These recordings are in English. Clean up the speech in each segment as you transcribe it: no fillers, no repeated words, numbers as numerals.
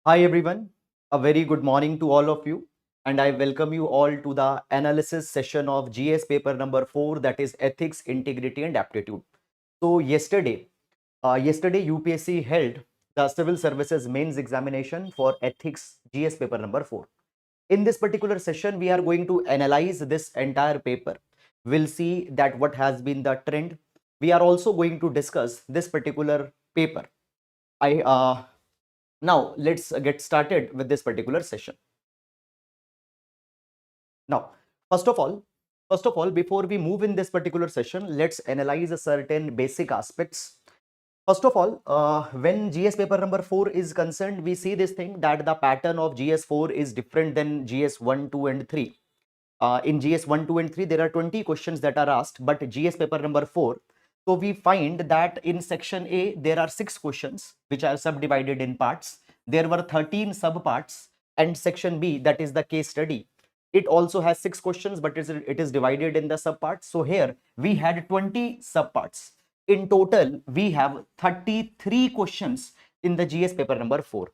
Hi everyone, a very good morning to all of you, and I welcome you all to the analysis session of GS paper number 4, that is Ethics, Integrity and Aptitude. So yesterday UPSC held the Civil Services Mains examination for Ethics GS paper number 4. In this particular session, we are going to analyze this entire paper. We'll see that what has been the trend. We are also going to discuss this particular paper. Now let's get started with this particular session. Now, first of all, before we move in this particular session, let's analyze a certain basic aspects. First of all, when GS paper number 4 is concerned, we see this thing that the pattern of GS 4 is different than GS 1, 2 and 3. In GS 1, 2 and 3, there are 20 questions that are asked, but GS paper number 4, so we find that in section A, there are 6 questions which are subdivided in parts. There were 13 subparts, and section B, that is the case study, it also has 6 questions, but it is divided in the subparts. So here we had 20 subparts. In total, we have 33 questions in the GS paper number 4.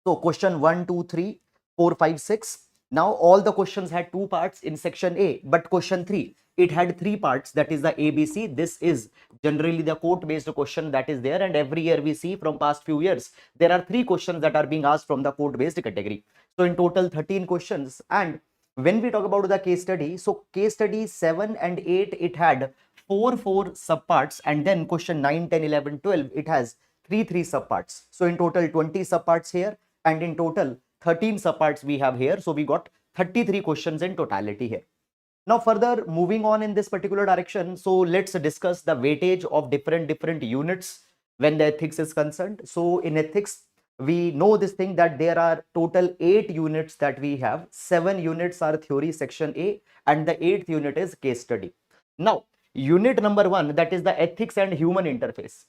So question 1, 2, 3, 4, 5, 6. Now all the questions had 2 parts in section A, but question 3, it had 3 parts, that is the ABC. This is generally the quote based question that is there, and every year we see from past few years there are 3 questions that are being asked from the quote based category. So in total 13 questions. And when we talk about the case study, so case study 7 and 8, it had 4 subparts, and then question 9, 10, 11, 12, it has 3 subparts. So in total 20 subparts here, and in total 13 subparts we have here. So we got 33 questions in totality here. Now further moving on in this particular direction, so let's discuss the weightage of different units when the ethics is concerned. So in ethics, we know this thing that there are total 8 units that we have. 7 units are theory section A, and the 8th unit is case study. Now unit number 1, that is the ethics and human interface.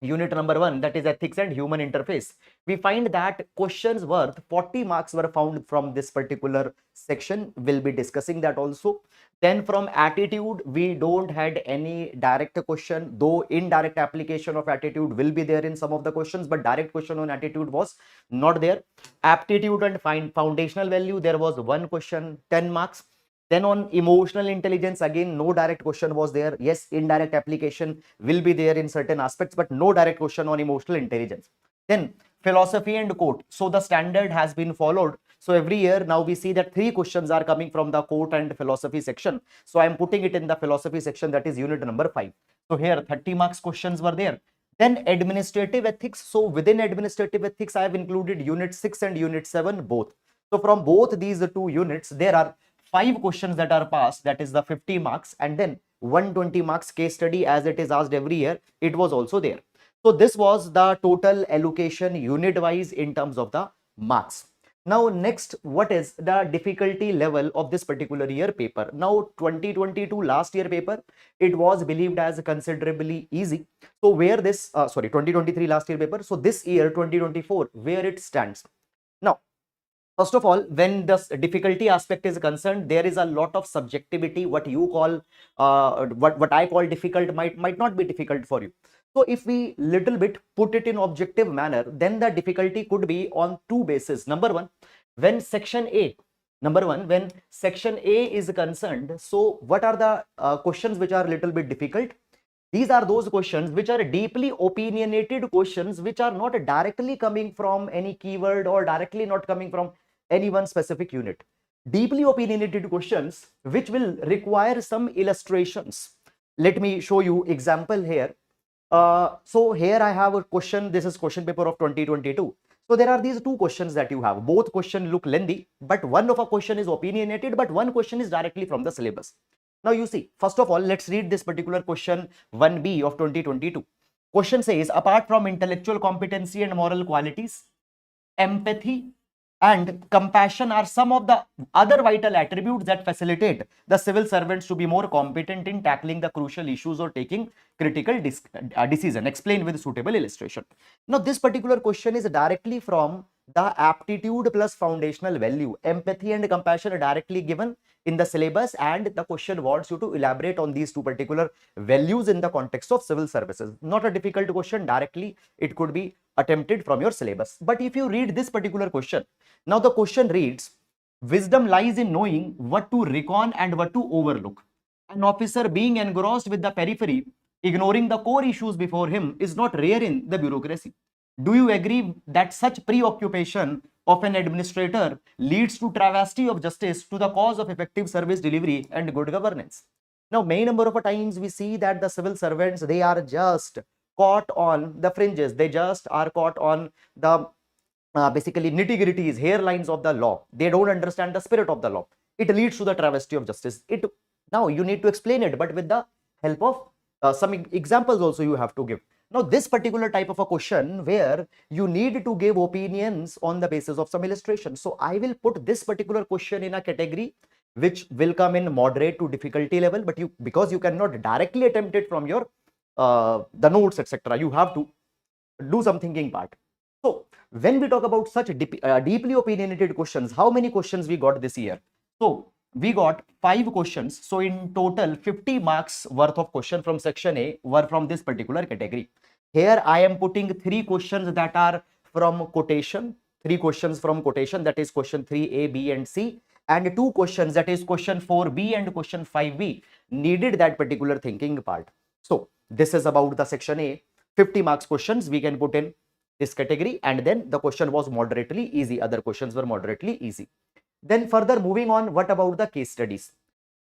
Unit number 1, that is ethics and human interface, we find that questions worth 40 marks were found from this particular section. We'll be discussing that also. Then from attitude, we don't had any direct question, though indirect application of attitude will be there in some of the questions, but direct question on attitude was not there. Aptitude and foundational value, there was one question, 10 marks. Then on emotional intelligence, again, no direct question was there. Yes, indirect application will be there in certain aspects, but no direct question on emotional intelligence. Then philosophy and quote. So the standard has been followed. So every year now we see that 3 questions are coming from the quote and philosophy section. So I am putting it in the philosophy section, that is unit number 5. So here 30 marks questions were there. Then administrative ethics. So within administrative ethics, I have included unit 6 and unit 7 both. So from both these 2 units, there are 5 questions that are passed, that is the 50 marks, and then 120 marks case study as it is asked every year, it was also there. So this was the total allocation unit wise in terms of the marks. Now next, what is the difficulty level of this particular year paper? Now 2022 last year paper, it was believed as considerably easy. So where this 2023 last year paper, so this year 2024, where it stands now. First of all, when the difficulty aspect is concerned, there is a lot of subjectivity. What you call, what I call difficult might not be difficult for you. So if we little bit put it in objective manner, then the difficulty could be on 2 bases. Number one, when section A, when section A is concerned, so what are the questions which are little bit difficult? These are those questions which are deeply opinionated questions, which are not directly coming from any keyword or directly not coming from any one specific unit. Deeply opinionated questions which will require some illustrations. Let me show you example here. So here I have a question. This is question paper of 2022. So there are these 2 questions that you have. Both questions look lengthy, but one of a question is opinionated, but one question is directly from the syllabus. Now you see, first of all, let's read this particular question 1B of 2022. Question says, apart from intellectual competency and moral qualities, empathy and compassion are some of the other vital attributes that facilitate the civil servants to be more competent in tackling the crucial issues or taking critical decision. Explain with suitable illustration. Now this particular question is directly from the aptitude plus foundational value. Empathy and compassion are directly given in the syllabus, and the question wants you to elaborate on these 2 particular values in the context of civil services. Not a difficult question. Directly it could be attempted from your syllabus. But if you read this particular question, now the question reads, wisdom lies in knowing what to recon and what to overlook. An officer being engrossed with the periphery, ignoring the core issues before him, is not rare in the bureaucracy. Do you agree that such preoccupation of an administrator leads to travesty of justice to the cause of effective service delivery and good governance? Now, many number of times we see that the civil servants, they are just caught on the fringes. They just are caught on the basically nitty-gritties, hairlines of the law. They don't understand the spirit of the law. It leads to the travesty of justice. Now you need to explain it, but with the help of some examples also you have to give. Now, this particular type of a question where you need to give opinions on the basis of some illustration. So I will put this particular question in a category which will come in moderate to difficulty level, but because you cannot directly attempt it from your the notes, etc., you have to do some thinking part. So when we talk about such deeply opinionated questions, how many questions we got this year? So we got 5 questions. So in total, 50 marks worth of question from section A were from this particular category. Here I am putting 3 questions that are from quotation, 3 questions from quotation, that is question 3A, B and C, and 2 questions, that is question 4B and question 5B, needed that particular thinking part. So this is about the section A. 50 marks questions we can put in this category, and then the question was moderately easy. Other questions were moderately easy. Then further moving on, what about the case studies?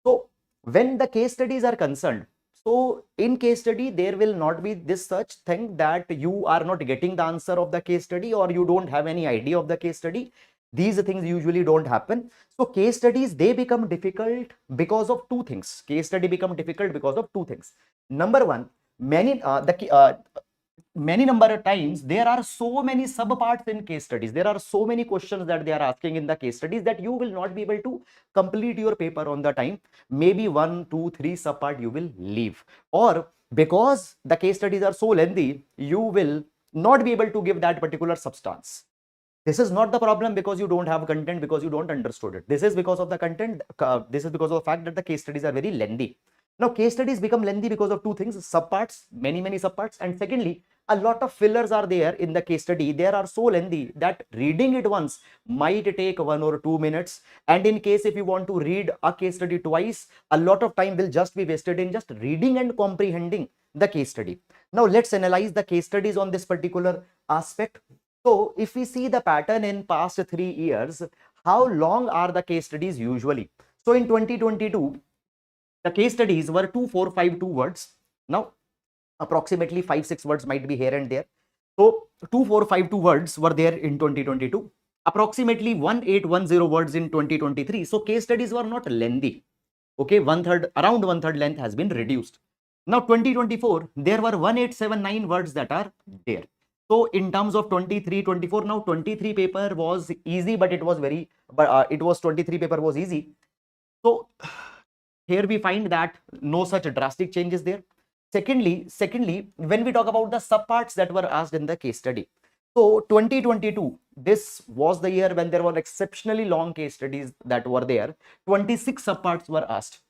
So when the case studies are concerned, so in case study, there will not be this such thing that you are not getting the answer of the case study or you don't have any idea of the case study. These things usually don't happen. So case studies, they become difficult because of 2 things. Case study become difficult because of 2 things. Number one, many number of times there are so many subparts in case studies. There are so many questions that they are asking in the case studies that you will not be able to complete your paper on the time. Maybe 1, 2, 3 subpart you will leave, or because the case studies are so lengthy, you will not be able to give that particular substance. This is not the problem because you don't have content, because you don't understood it. This is because of the content. This is because of the fact that the case studies are very lengthy. Now, case studies become lengthy because of 2 things: subparts, many subparts, and secondly, a lot of fillers are there in the case study. They are so lengthy that reading it once might take 1 or 2 minutes. And in case if you want to read a case study twice, a lot of time will just be wasted in just reading and comprehending the case study. Now, let's analyze the case studies on this particular aspect. So if we see the pattern in past 3 years, how long are the case studies usually? So in 2022, the case studies were 2452 words. Now, approximately 5-6 words might be here and there. So 2452 words were there in 2022. Approximately 1810 words in 2023. So case studies were not lengthy. Okay, around 1/3 length has been reduced. Now 2024, there were 1879 words that are there. So in terms of 23-24, now 23 paper was easy, but it was 23 paper was easy. So here we find that no such drastic changes there. Secondly, when we talk about the subparts that were asked in the case study, so 2022, this was the year when there were exceptionally long case studies that were there. 26 subparts were asked.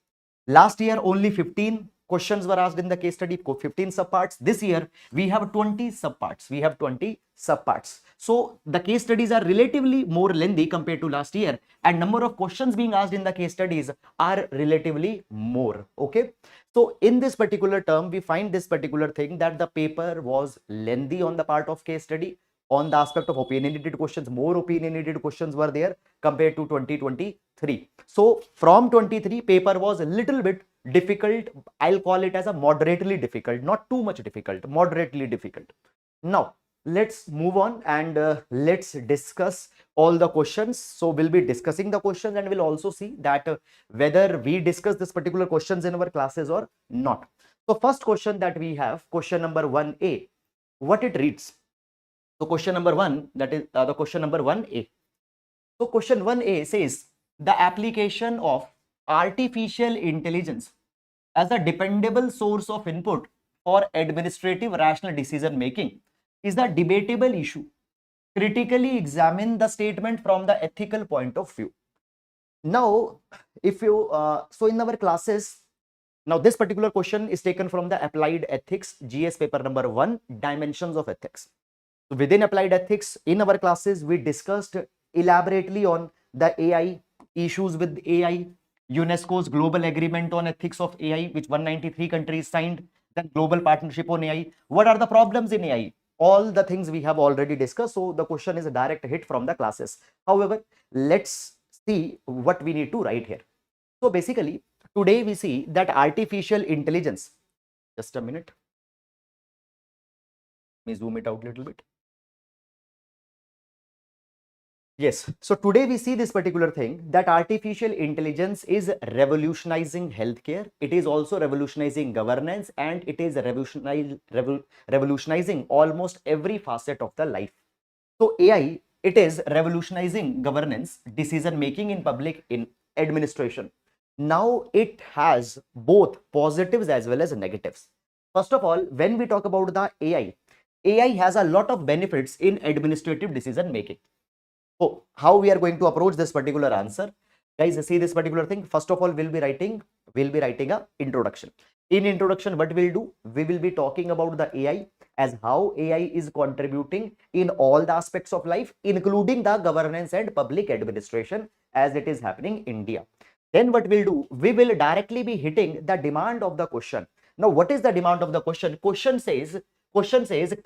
Last year, only 15 questions were asked in the case study, 15 subparts. This year, we have 20 subparts. So the case studies are relatively more lengthy compared to last year, and number of questions being asked in the case studies are relatively more. Okay. So in this particular term, we find this particular thing that the paper was lengthy on the part of case study. On the aspect of opinionated questions, more opinionated questions were there compared to 2023. So from 23, paper was a little bit difficult. I'll call it as a moderately difficult, not too much difficult, moderately difficult. Now let's move on and let's discuss all the questions. So we'll be discussing the questions and we'll also see that whether we discuss this particular questions in our classes or not. So first question that we have, question number 1A, what it reads. So question number 1, that is the question number 1A. So question 1A says the application of artificial intelligence as a dependable source of input for administrative rational decision making is a debatable issue. Critically examine the statement from the ethical point of view. Now, if you so in our classes, now this particular question is taken from the applied ethics GS paper number 1, dimensions of ethics. So within applied ethics, in our classes, we discussed elaborately on the AI, issues with AI, UNESCO's global agreement on ethics of AI, which 193 countries signed, then global partnership on AI. What are the problems in AI? All the things we have already discussed. So the question is a direct hit from the classes. However, let's see what we need to write here. So basically, today we see that artificial intelligence, just a minute, let me zoom it out a little bit. Yes. So today we see this particular thing that artificial intelligence is revolutionizing healthcare. It is also revolutionizing governance, and it is revolutionizing almost every facet of the life. So AI, it is revolutionizing governance, decision making in public in administration. Now it has both positives as well as negatives. First of all, when we talk about the AI has a lot of benefits in administrative decision making. So how we are going to approach this particular answer? Guys, see this particular thing. First of all, we'll be writing a introduction. In introduction, what we'll do? We will be talking about the AI, as how AI is contributing in all the aspects of life, including the governance and public administration as it is happening in India. Then what we'll do? We will directly be hitting the demand of the question. Now, what is the demand of the question? Question says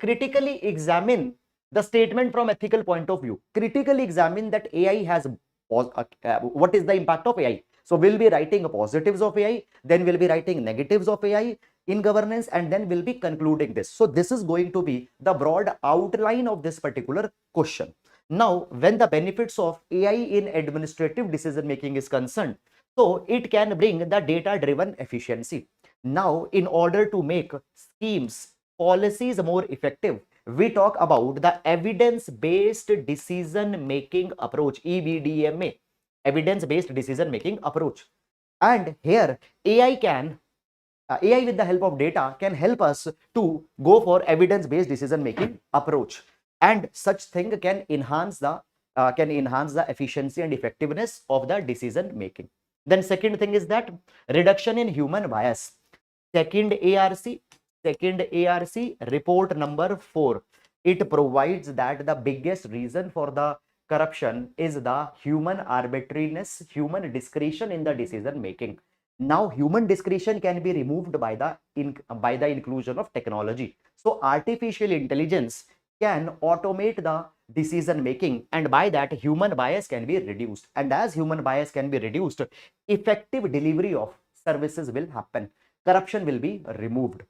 critically examine the statement from ethical point of view. Critically examine that AI has what is the impact of AI. So we'll be writing positives of AI, then we'll be writing negatives of AI in governance, and then we'll be concluding this. So this is going to be the broad outline of this particular question. Now, when the benefits of AI in administrative decision making is concerned, so it can bring the data driven efficiency. Now, in order to make schemes, policies more effective, we talk about the evidence-based decision-making approach, EBDMA, evidence-based decision-making approach. And here, AI with the help of data can help us to go for evidence-based decision-making approach, and such thing can enhance the efficiency and effectiveness of the decision-making. Then second thing is that reduction in human bias. Second ARC report number 4, it provides that the biggest reason for the corruption is the human arbitrariness, human discretion in the decision making. Now human discretion can be removed by the inclusion of technology. So artificial intelligence can automate the decision making, and by that human bias can be reduced, and as human bias can be reduced, effective delivery of services will happen, corruption will be removed.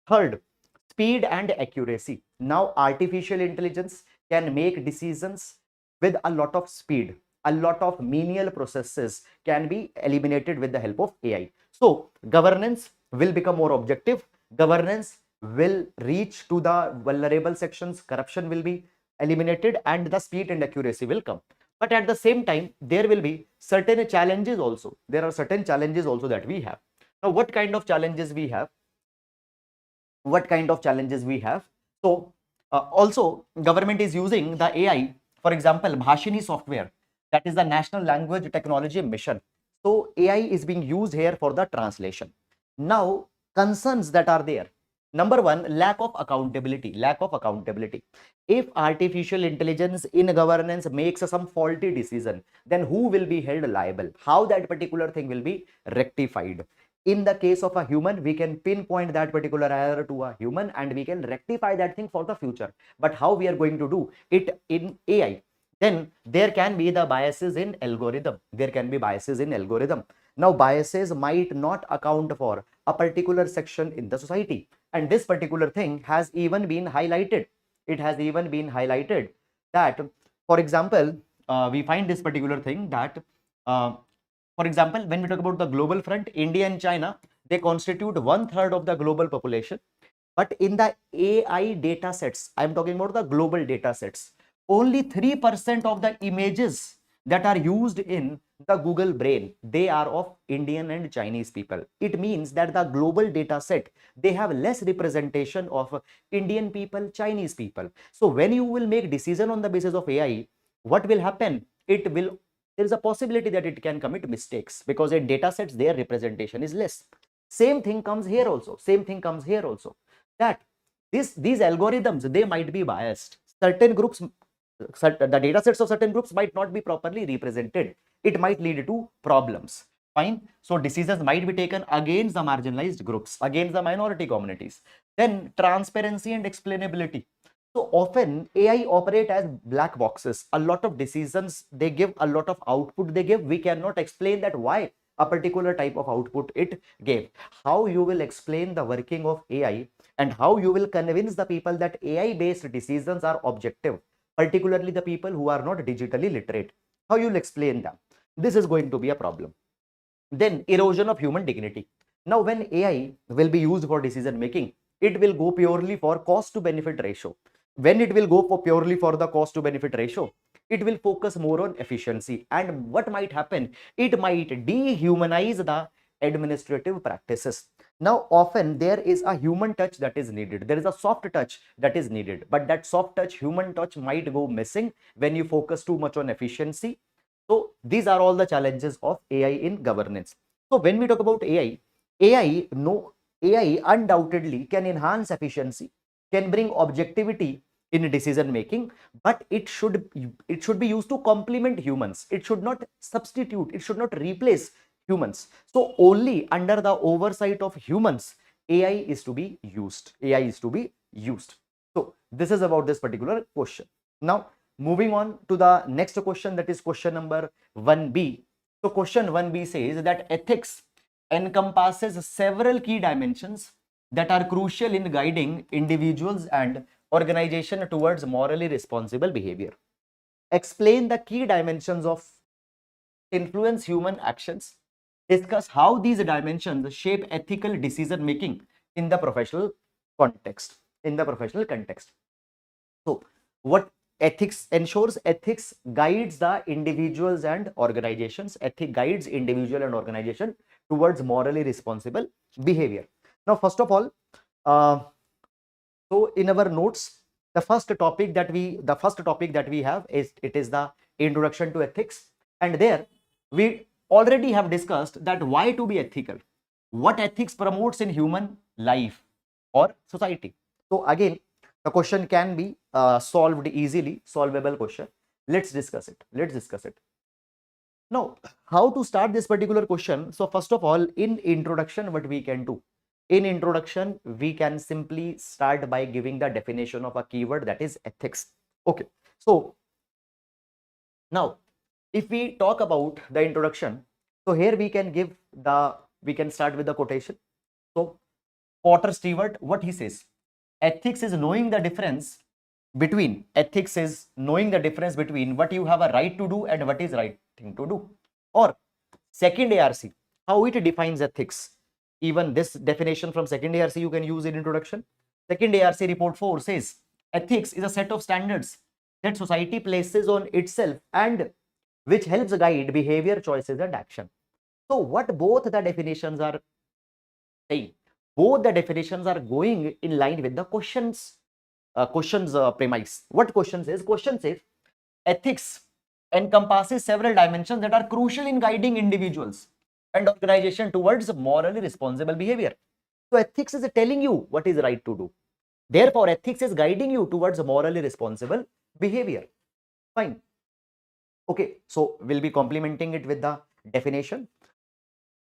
Third, speed and accuracy. Now, artificial intelligence can make decisions with a lot of speed. A lot of menial processes can be eliminated with the help of AI. So, governance will become more objective. Governance will reach to the vulnerable sections. Corruption will be eliminated, and the speed and accuracy will come. But at the same time, there will be certain challenges also. There are certain challenges also that we have. Now, what kind of challenges we have? So also government is using the AI, for example, Bhashini software, that is the National Language Technology Mission. So AI is being used here for the translation. Now, concerns that are there. Number one, lack of accountability. If artificial intelligence in governance makes some faulty decision, then who will be held liable? How that particular thing will be rectified? In the case of a human, we can pinpoint that particular error to a human, and we can rectify that thing for the future. But how we are going to do it in AI? Then there can be the biases in algorithm. Now, biases might not account for a particular section in the society, and this particular thing has even been highlighted. That, for example, we find this particular thing that for example, when we talk about the global front, India and China, they constitute 1/3 of the global population. But in the AI data sets, I'm talking about the global data sets, only 3% of the images that are used in the Google brain, they are of Indian and Chinese people. It means that the global data set, they have less representation of Indian people, Chinese people. So when you will make decision on the basis of AI, what will happen? There is a possibility that it can commit mistakes, because in data sets their representation is less. Same thing comes here also. That these algorithms, they might be biased. certain groups, the data sets of certain groups might not be properly represented. It might lead to problems. Fine. So decisions might be taken against the marginalized groups, against the minority communities. Then transparency and explainability. So often AI operate as black boxes. A lot of decisions they give, a lot of output they give. We cannot explain that why a particular type of output it gave. How you will explain the working of AI and how you will convince the people that AI based decisions are objective, particularly the people who are not digitally literate? How you'll explain them? This is going to be a problem. Then erosion of human dignity. Now, when AI will be used for decision making, it will go purely for cost to benefit ratio. When it will go for purely for the cost to benefit ratio, it will focus more on efficiency. And what might happen? It might dehumanize the administrative practices. Now, often there is a human touch that is needed. There is a soft touch that is needed. But that soft touch, human touch might go missing when you focus too much on efficiency. So these are all the challenges of AI in governance. So when we talk about AI undoubtedly can enhance efficiency, can bring objectivity in decision making, but it should be used to complement humans. It should not substitute, it should not replace humans. So only under the oversight of humans, AI is to be used. AI is to be used. So this is about this particular question. Now, moving on to the next question, that is question number 1B. So question 1B says that ethics encompasses several key dimensions that are crucial in guiding individuals and organization towards morally responsible behavior. Explain the key dimensions of influence human actions. Discuss how these dimensions shape ethical decision making in the professional context. So, what ethics ensures? Ethics guides the individuals and organizations. Ethics guides individual and organization towards morally responsible behavior. Now, first of all, so in our notes, the first topic that we have is the introduction to ethics, and there we already have discussed that why to be ethical, what ethics promotes in human life or society. So again, the question can be solved easily, solvable question. Let's discuss it. Now, how to start this particular question? So first of all, in introduction, what we can do? In introduction, we can simply start by giving the definition of a keyword, that is ethics. Okay. So now, if we talk about the introduction, so here we can start with the quotation. So Potter Stewart, what he says, ethics is knowing the difference between what you have a right to do and what is right thing to do. Or second ARC, how it defines ethics. Even this definition from second ARC you can use in introduction. Second ARC report 4 says ethics is a set of standards that society places on itself and which helps guide behavior, choices and action. So what both the definitions are saying? Both the definitions are going in line with the questions premise. What question says? Question says ethics encompasses several dimensions that are crucial in guiding individuals and organization towards morally responsible behavior. So ethics is telling you what is right to do. Therefore, ethics is guiding you towards morally responsible behavior. Fine. Okay, so we'll be complementing it with the definition.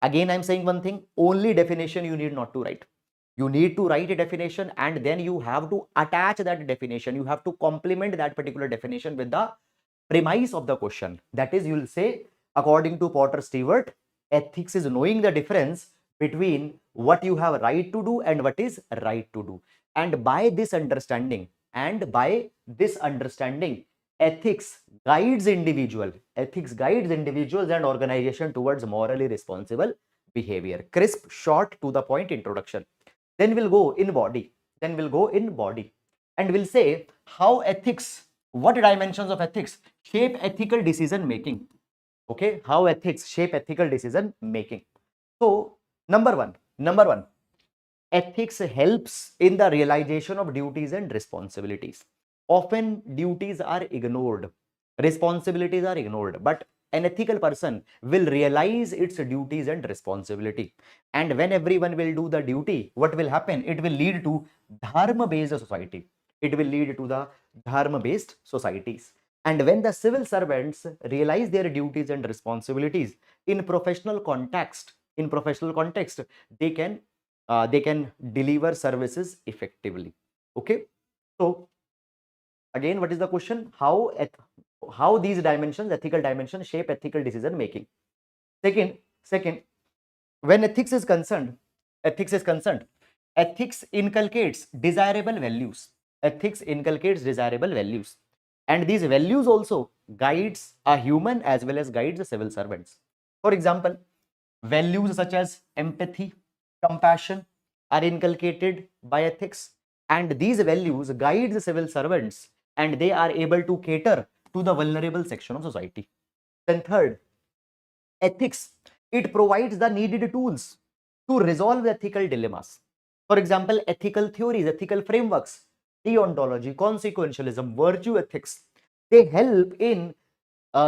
Again, I'm saying one thing, only definition you need not to write. You need to write a definition and then you have to attach that definition. You have to complement that particular definition with the premise of the question. That is, you'll say, according to Potter Stewart, ethics is knowing the difference between what you have a right to do and what is right to do. And by this understanding, ethics guides individuals and organization towards morally responsible behavior. Crisp, short, to the point introduction. Then we'll go in body. And we'll say how ethics, what dimensions of ethics shape ethical decision making. Okay, how ethics shape ethical decision making. So number one, ethics helps in the realization of duties and responsibilities. Often duties are ignored, responsibilities are ignored, but an ethical person will realize its duties and responsibility. And when everyone will do the duty, what will happen? It will lead to dharma based society. it will lead to the dharma based societies. And when the civil servants realize their duties and responsibilities in professional context, they can deliver services effectively. Okay, so again, what is the question? How these dimensions, ethical dimensions, shape ethical decision making? Second, when ethics is concerned, ethics inculcates desirable values. Ethics inculcates desirable values, and these values also guides a human as well as guides the civil servants. For example, values such as empathy, compassion are inculcated by ethics, and these values guide the civil servants, and they are able to cater to the vulnerable section of society. Then third, ethics, it provides the needed tools to resolve ethical dilemmas. For example, ethical theories, ethical frameworks, deontology, consequentialism, virtue ethics, they help in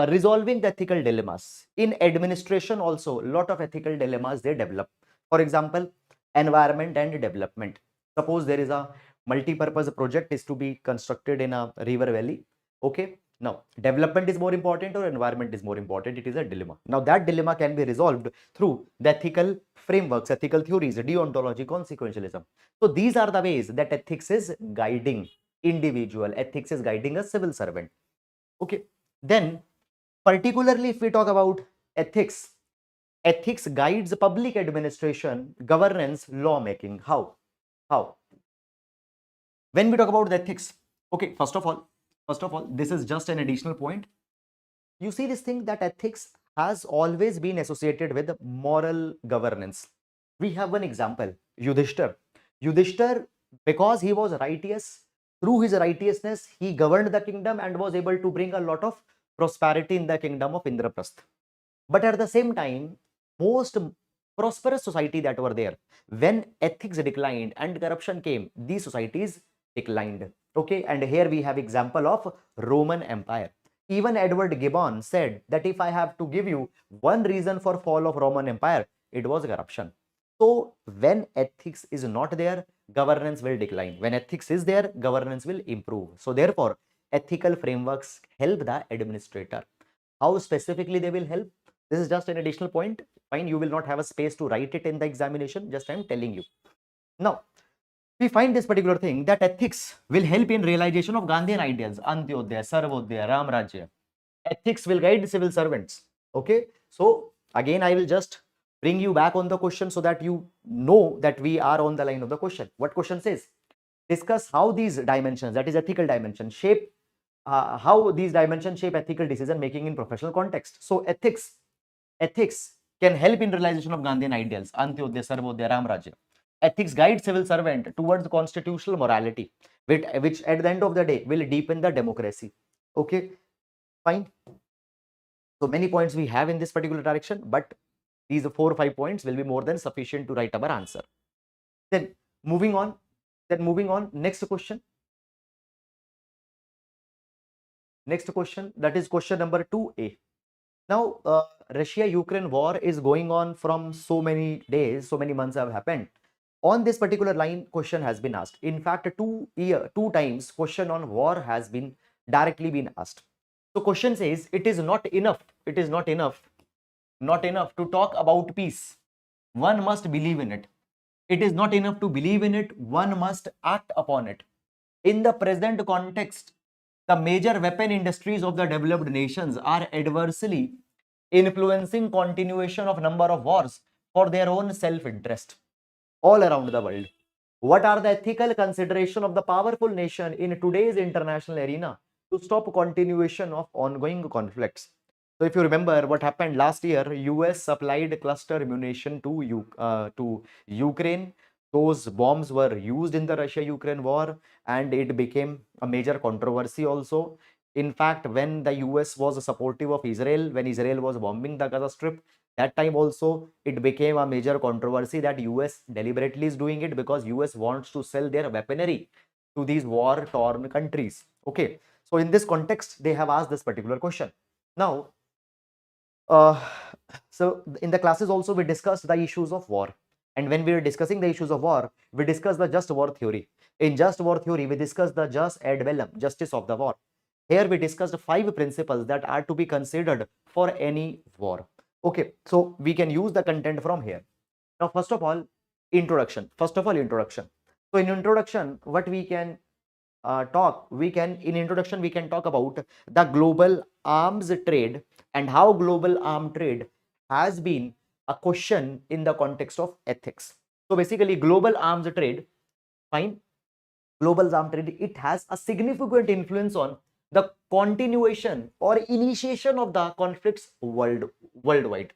resolving the ethical dilemmas. In administration also, a lot of ethical dilemmas they develop. For example, environment and development. Suppose there is a multi-purpose project is to be constructed in a river valley. Okay, now development is more important or environment is more important? It is a dilemma. Now that dilemma can be resolved through the ethical frameworks, ethical theories, deontology, consequentialism. So these are the ways that ethics is guiding individual, ethics is guiding a civil servant. Okay, then particularly if we talk about ethics, ethics guides public administration, governance, lawmaking. How? When we talk about the ethics, okay, first of all, this is just an additional point. You see this thing that ethics has always been associated with moral governance. We have one example, Yudhishthir. Yudhishthir, because he was righteous, through his righteousness, he governed the kingdom and was able to bring a lot of prosperity in the kingdom of Indraprasth. But at the same time, most prosperous society that were there, when ethics declined and corruption came, these societies declined. Okay, and here we have example of Roman Empire. Even Edward Gibbon said that if I have to give you one reason for fall of Roman Empire, it was corruption. So when ethics is not there, governance will decline. When ethics is there, governance will improve. So therefore, ethical frameworks help the administrator. How specifically they will help? This is just an additional point. Fine, you will not have a space to write it in the examination. Just I am telling you. Now, we find this particular thing that ethics will help in realization of Gandhian ideals, Antyodaya, Sarvodaya, Ram Rajya. Ethics will guide civil servants. Okay, so again, I will just bring you back on the question so that you know that we are on the line of the question. What question says? Discuss how these dimensions, that is ethical dimensions, shape how these dimensions shape ethical decision making in professional context. So ethics can help in realization of Gandhian ideals, Antyodaya, Sarvodaya, Ram Rajya. Ethics guide civil servant towards constitutional morality, which at the end of the day will deepen the democracy. Okay, fine. So many points we have in this particular direction, but these 4 or 5 points will be more than sufficient to write our answer. Then moving on, next question. That is question number 2A. Now, Russia-Ukraine war is going on from so many days, so many months have happened. On this particular line, question has been asked. In fact, two times question on war has been directly been asked. So question says, it is not enough to talk about peace. One must believe in it. It is not enough to believe in it. One must act upon it. In the present context, the major weapon industries of the developed nations are adversely influencing continuation of number of wars for their own self-interest all around the world. What are the ethical consideration of the powerful nation in today's international arena to stop continuation of ongoing conflicts? So if you remember what happened last year, US supplied cluster ammunition to Ukraine. Those bombs were used in the Russia-Ukraine war and it became a major controversy also. In fact, when the US was supportive of Israel, when Israel was bombing the Gaza Strip, that time also it became a major controversy that US deliberately is doing it because US wants to sell their weaponry to these war-torn countries. Okay, so in this context, they have asked this particular question. Now, so in the classes also we discussed the issues of war. And when we are discussing the issues of war, we discuss the just war theory. In just war theory, we discuss the jus ad bellum, justice of the war. Here we discussed 5 principles that are to be considered for any war. Okay, so we can use the content from here. Now, first of all, introduction. Introduction. So in introduction, what we can in introduction, we can talk about the global arms trade and how global arms trade has been a question in the context of ethics. So basically, global arms trade, fine, global arms trade, it has a significant influence on the continuation or initiation of the conflicts worldwide.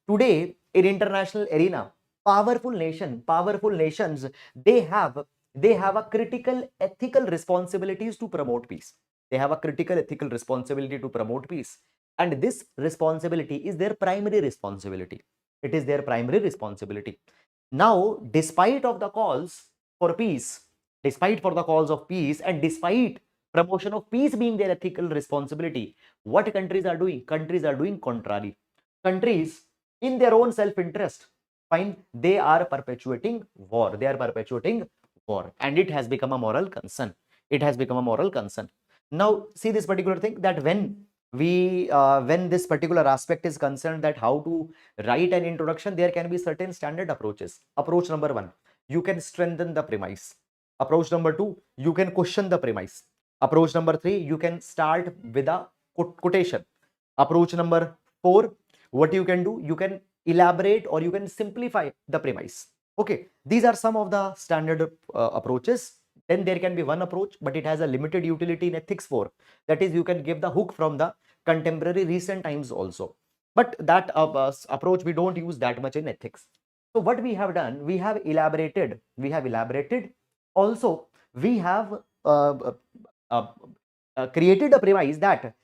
Today, in international arena, powerful nations, they have a critical ethical responsibilities to promote peace. They have a critical ethical responsibility to promote peace, and this responsibility is their primary responsibility. It is their primary responsibility. Now, despite of the calls for peace, despite for the calls of peace, and despite promotion of peace being their ethical responsibility, what countries are doing? Countries are doing contrary. Countries, in their own self-interest, fine, they are perpetuating war. They are perpetuating war, and it has become a moral concern. It has become a moral concern. Now, see this particular thing, that when this particular aspect is concerned, that how to write an introduction, there can be certain standard approaches. Approach number 1, you can strengthen the premise. Approach number 2, you can question the premise. Approach number 3, you can start with a quotation. Approach number 4, what you can do, you can elaborate or you can simplify the premise. Okay, these are some of the standard approaches. Then there can be one approach, but it has a limited utility in ethics 4. That is, you can give the hook from the contemporary recent times also. But that approach we don't use that much in ethics. So what we have done, we have elaborated. Also, we have created a premise that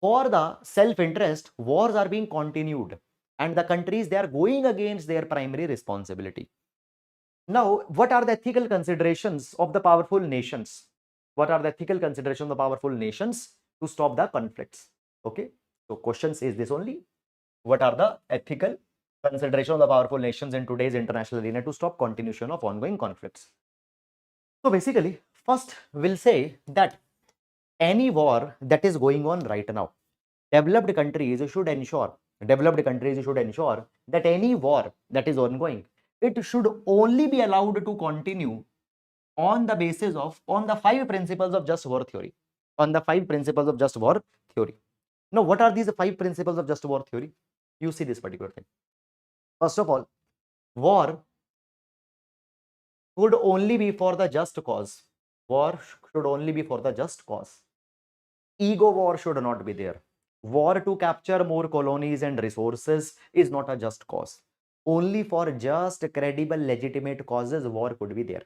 for the self-interest, wars are being continued, and the countries, they are going against their primary responsibility. Now, what are the ethical considerations of the powerful nations? What are the ethical considerations of the powerful nations to stop the conflicts? Okay, so questions is this only. What are the ethical considerations of the powerful nations in today's international arena to stop continuation of ongoing conflicts? So basically, first we'll say that any war that is going on right now, developed countries should ensure that any war that is ongoing, it should only be allowed to continue on the basis of on the 5 principles of just war theory. On the 5 principles of just war theory. Now, what are these 5 principles of just war theory? You see this particular thing. First of all, war should only be for the just cause. War should only be for the just cause. Ego war should not be there. War to capture more colonies and resources is not a just cause. Only for just credible, legitimate causes, war could be there.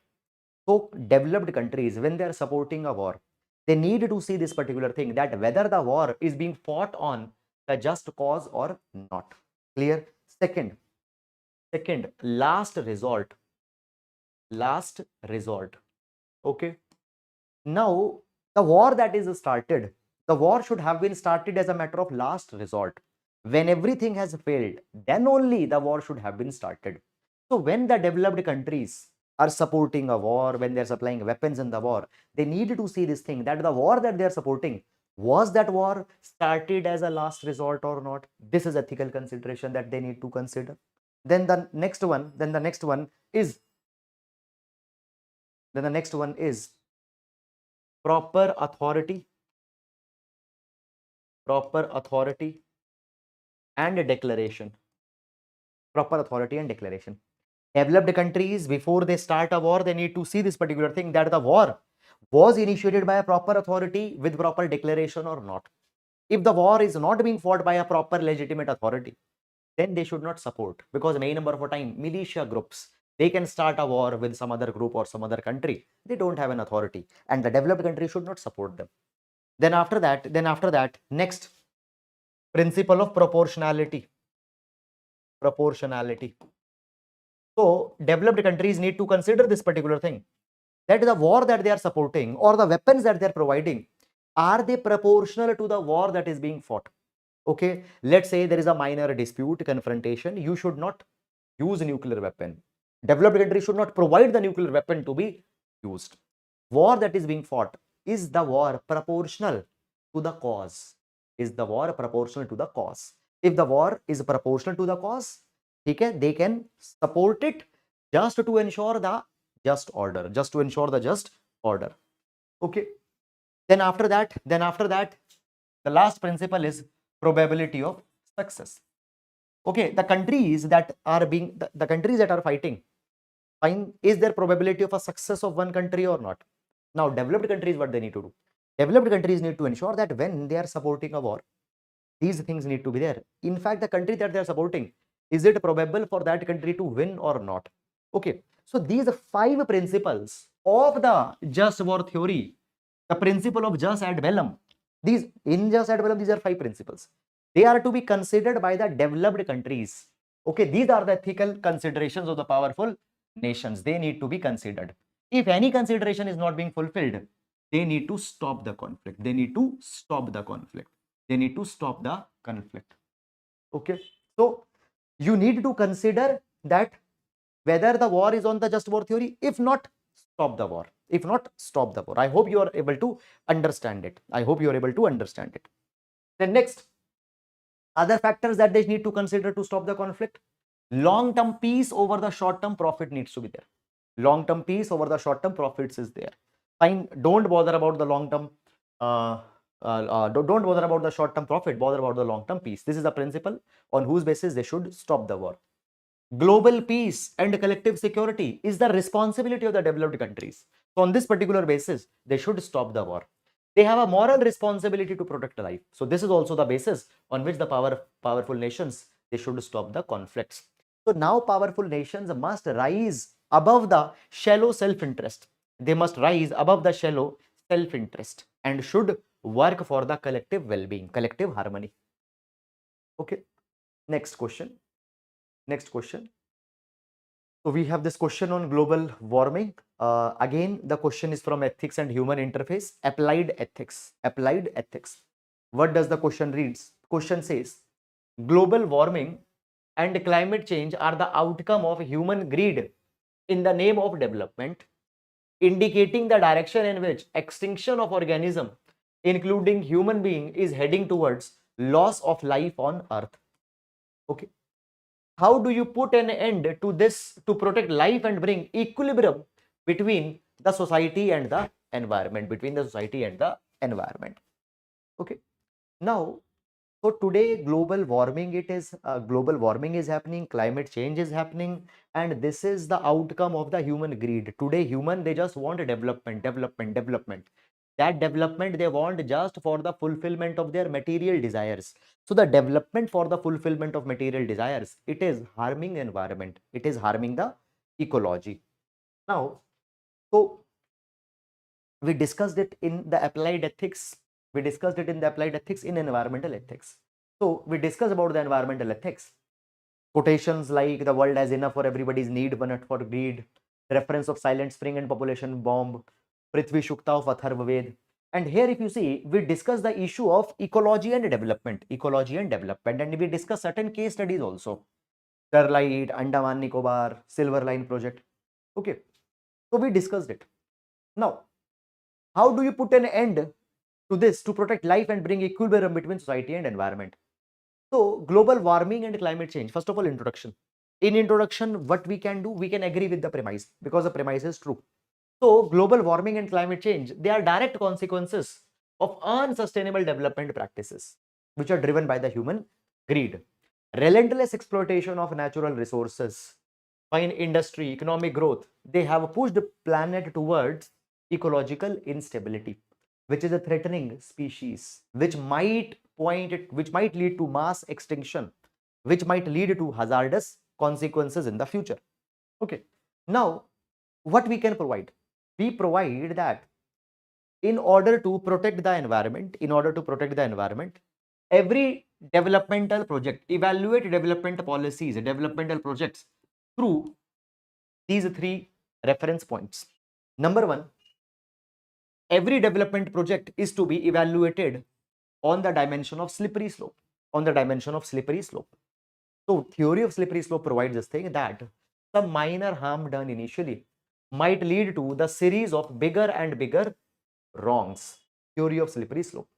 So, developed countries, when they are supporting a war, they need to see this particular thing, that whether the war is being fought on the just cause or not. Clear? Second, last resort. Okay. Now, the war that is started, the war should have been started as a matter of last resort. When everything has failed, then only the war should have been started. So when the developed countries are supporting a war, when they're supplying weapons in the war, they need to see this thing, that the war that they're supporting, was that war started as a last resort or not? This is ethical consideration that they need to consider. Then the next one is proper authority and declaration. Developed countries, before they start a war, they need to see this particular thing, that the war was initiated by a proper authority with proper declaration or not. If the war is not being fought by a proper legitimate authority, then they should not support, because many number of time militia groups, they can start a war with some other group or some other country. They don't have an authority, and the developed country should not support them. Then after that, next, principle of proportionality. So developed countries need to consider this particular thing, that the war that they are supporting or the weapons that they are providing, are they proportional to the war that is being fought? Okay, let's say there is a minor dispute, confrontation, you should not use a nuclear weapon. Developed countries should not provide the nuclear weapon to be used. War that is being fought, is the war proportional to the cause? Is the war proportional to the cause? If the war is proportional to the cause, okay, they can support it just to ensure the just order, just to ensure the just order. Okay. Then after that, the last principle is probability of success. Okay, the countries that are being the countries that are fighting, fine, is there probability of a success of one country or not? Now, developed countries, what they need to do? Developed countries need to ensure that when they are supporting a war, these things need to be there. In fact, the country that they are supporting, is it probable for that country to win or not? Okay, so these 5 principles of the just war theory, the principle of jus ad bellum, these in jus ad bellum, these are 5 principles. They are to be considered by the developed countries. Okay, these are the ethical considerations of the powerful nations. They need to be considered. If any consideration is not being fulfilled, they need to stop the conflict. They need to stop the conflict. They need to stop the conflict. Okay, so you need to consider that whether the war is on the just war theory. If not, stop the war. If not, stop the war. I hope you are able to understand it. I hope you are able to understand it. Then next, other factors that they need to consider to stop the conflict. Long-term peace over the short-term profit needs to be there. Long-term peace over the short-term profits is there. Fine, don't bother about the long-term, don't bother about the short-term profit, bother about the long-term peace. This is the principle on whose basis they should stop the war. Global peace and collective security is the responsibility of the developed countries. So on this particular basis, they should stop the war. They have a moral responsibility to protect life. So this is also the basis on which the powerful nations, they should stop the conflicts. So now powerful nations must rise above the shallow self-interest. They must rise above the shallow self-interest and should work for the collective well-being, collective harmony. Okay. Next question. Next question. So we have this question on global warming. Again, the question is from ethics and human interface, applied ethics. Applied ethics. What does the question reads? Question says, global warming and climate change are the outcome of human greed in the name of development, indicating the direction in which extinction of organism, including human being, is heading towards loss of life on Earth. Okay. How do you put an end to this to protect life and bring equilibrium between the society and the environment, between the society and the environment? Okay. Now, so today global warming, it is global warming is happening, climate change is happening, and this is the outcome of the human greed. Today human, they just want development. That development they want just for the fulfillment of their material desires. So the development for the fulfillment of material desires, it is harming environment, it is harming the ecology. Now, so we discussed it in the applied ethics, we discussed it in the applied ethics, in environmental ethics. So we discussed about the environmental ethics. Quotations like the world has enough for everybody's need but not for greed, reference of silent spring and population bomb, Prithvi Shukta of Atharva Ved. And here if you see, we discuss the issue of ecology and development, and we discuss certain case studies also. Sterlite, Andaman Nicobar, Silver Line project. Okay, so we discussed it. Now, how do you put an end to this to protect life and bring equilibrium between society and environment? So global warming and climate change. First of all, introduction. In introduction, what we can do, we can agree with the premise because the premise is true. So global warming and climate change, they are direct consequences of unsustainable development practices, which are driven by the human greed, relentless exploitation of natural resources, fine industry, economic growth. They have pushed the planet towards ecological instability, which is a threatening species, which might lead to mass extinction, which might lead to hazardous consequences in the future. Okay. Now, what we can provide? We provide that in order to protect the environment, every developmental project, evaluate development policies, developmental projects through these 3 reference points. Number 1, every development project is to be evaluated on the dimension of slippery slope, So theory of slippery slope provides this thing that some minor harm done initially might lead to the series of bigger and bigger wrongs. Theory of slippery slope.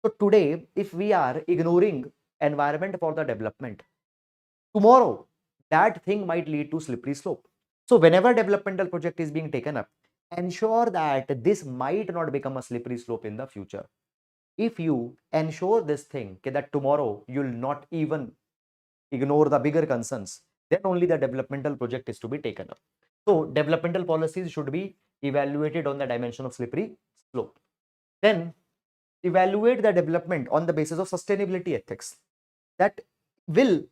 So today, if we are ignoring environment for the development, tomorrow that thing might lead to slippery slope. So whenever developmental project is being taken up, ensure that this might not become a slippery slope in the future. If you ensure this thing that tomorrow you'll not even ignore the bigger concerns, then only the developmental project is to be taken up. So developmental policies should be evaluated on the dimension of slippery slope. Then evaluate the development on the basis of sustainability ethics. That will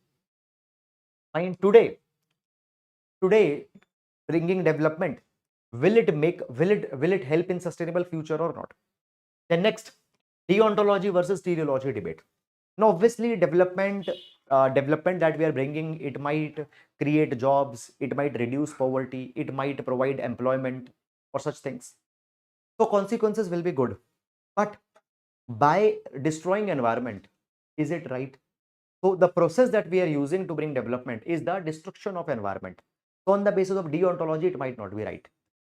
find today bringing development, will it help in sustainable future or not? Then next, deontology versus teleology debate. Now obviously development that we are bringing, it might create jobs, it might reduce poverty, it might provide employment or such things, so consequences will be good. But by destroying environment, is it right? So the process that we are using to bring development is the destruction of environment. So on the basis of deontology, it might not be right.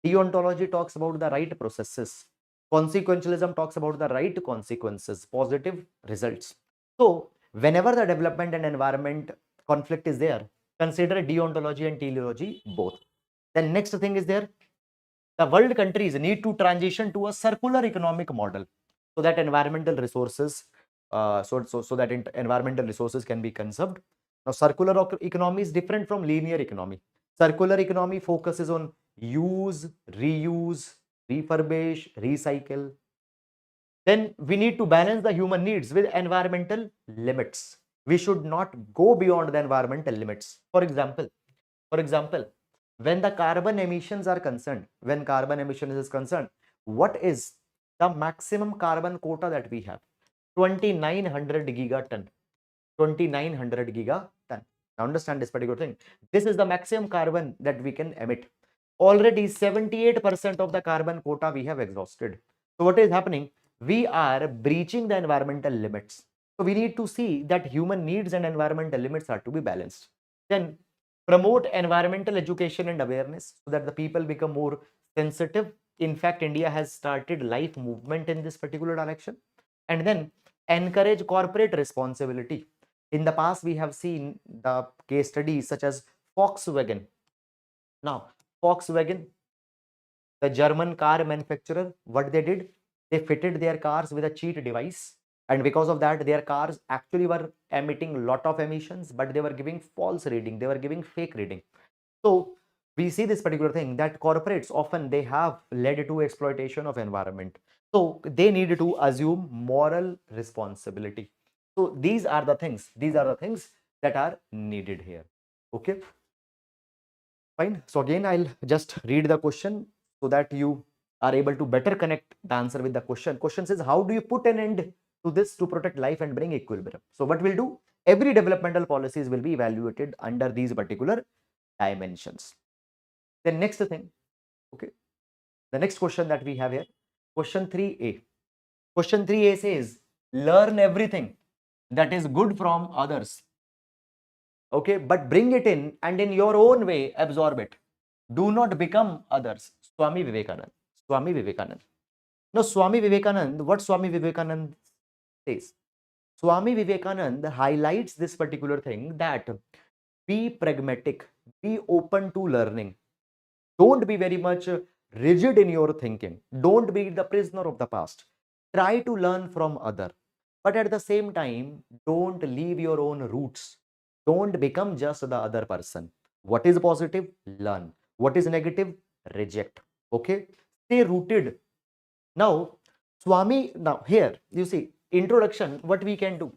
Deontology talks about the right processes. Consequentialism talks about the right consequences, positive results. So whenever the development and environment conflict is there, consider deontology and teleology both. Then next thing is there, the world countries need to transition to a circular economic model so that environmental resources environmental resources can be conserved. Now circular economy is different from linear economy. Circular economy focuses on use, reuse, refurbish, recycle. Then we need to balance the human needs with environmental limits. We should not go beyond the environmental limits. For example, when the carbon emissions are concerned, when carbon emissions is concerned, what is the maximum carbon quota that we have? 2900 gigaton. 2900 gigaton. Now understand this particular thing. This is the maximum carbon that we can emit. Already 78% of the carbon quota we have exhausted. So what is happening? We are breaching the environmental limits. So we need to see that human needs and environmental limits are to be balanced. Then promote environmental education and awareness so that the people become more sensitive. In fact, India has started life movement in this particular direction. And then encourage corporate responsibility. In the past, we have seen the case studies such as Volkswagen. Now, Volkswagen, the German car manufacturer, what they did, they fitted their cars with a cheat device. And because of that, their cars actually were emitting a lot of emissions, but they were giving false reading. They were giving fake reading. So we see this particular thing that corporates often they have led to exploitation of environment. So they need to assume moral responsibility. So these are the things that are needed here. Okay, fine. So again, I'll just read the question so that you are able to better connect the answer with the question. Question says, how do you put an end to this to protect life and bring equilibrium? So what we'll do, every developmental policies will be evaluated under these particular dimensions. The next thing, okay, the next question that we have here, question 3a. Question 3a says, learn everything that is good from others, okay, but bring it in and in your own way absorb it. Do not become others. Swami Vivekanand. Swami Vivekanand. Now, Swami Vivekanand, what Swami Vivekanand says? Swami Vivekanand highlights this particular thing that be pragmatic, be open to learning. Don't be very much rigid in your thinking. Don't be the prisoner of the past. Try to learn from other. But at the same time, don't leave your own roots. Don't become just the other person. What is positive? Learn. What is negative? Reject. Okay? Stay rooted. Now, Swami, now here, you see, introduction, what we can do.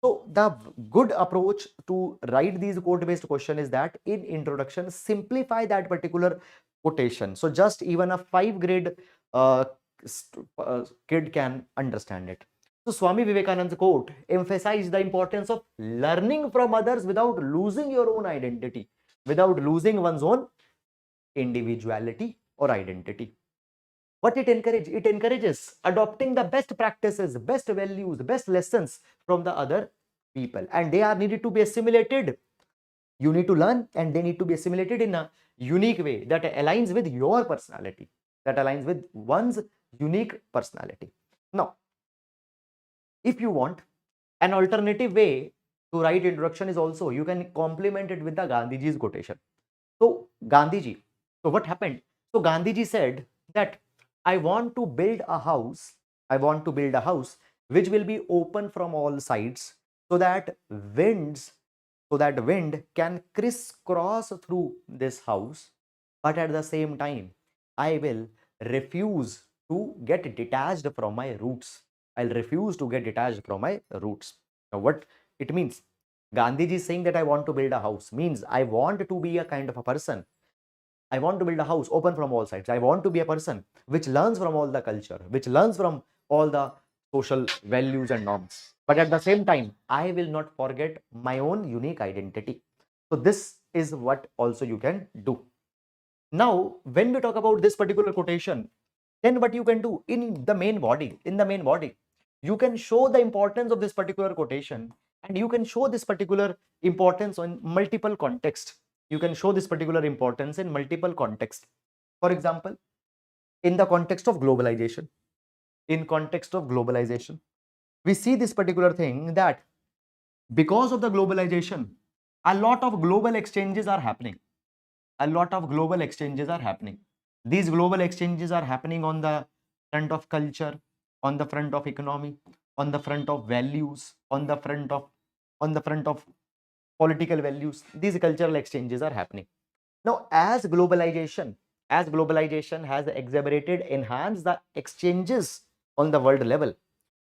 So the good approach to write these quote-based question is that in introduction, simplify that particular quotation. So just even a 5th grade kid can understand it. So Swami Vivekanand's quote emphasized the importance of learning from others without losing your own identity, without losing one's own individuality or identity. What it encourages? It encourages adopting the best practices, best values, best lessons from the other people, and they are needed to be assimilated You need to learn and they need to be assimilated in a unique way that aligns with your personality, that aligns with one's unique personality. Now, if you want an alternative way to write introduction is also, you can complement it with the Gandhiji's quotation. So Gandhiji, so what happened? So Gandhiji said that I want to build a house, I want to build a house which will be open from all sides so that wind can crisscross through this house, but at the same time, I will refuse to get detached from my roots. I'll refuse to get detached from my roots. Now, what it means? Gandhiji is saying that I want to build a house means I want to be a kind of a person. I want to build a house open from all sides. I want to be a person which learns from all the culture, which learns from all the social values and norms. But at the same time, I will not forget my own unique identity. So this is what also you can do. Now, when we talk about this particular quotation, then what you can do in the main body, you can show the importance of this particular quotation and you can show this particular importance on multiple contexts. You can show this particular importance in multiple contexts. For example, in the context of globalization, we see this particular thing that because of the globalization, a lot of global exchanges are happening. These global exchanges are happening on the front of culture, on the front of economy, on the front of values, on the front of political values. These cultural exchanges are happening. Now, as globalization has exacerbated, enhanced the exchanges on the world level,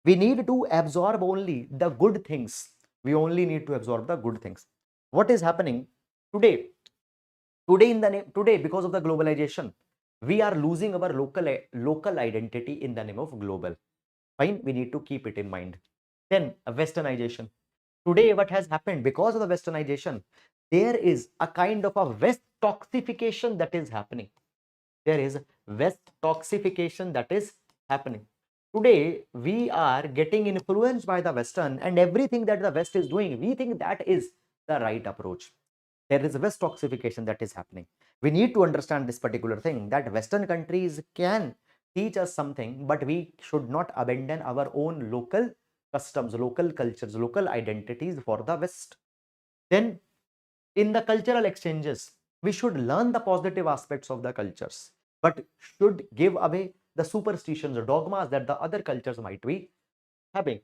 we need to absorb only the good things. We only need to absorb the good things. What is happening today? Today, because of the globalization, we are losing our local identity in the name of global. Fine, we need to keep it in mind. Then westernization. Today, what has happened because of the westernization, there is a kind of a west toxification that is happening. Today, we are getting influenced by the Western, and everything that the West is doing, we think that is the right approach. There is a West toxification that is happening. We need to understand this particular thing, that Western countries can teach us something, but we should not abandon our own local customs, local cultures, local identities for the West. Then, in the cultural exchanges, we should learn the positive aspects of the cultures, but should give away the superstitions or dogmas that the other cultures might be having.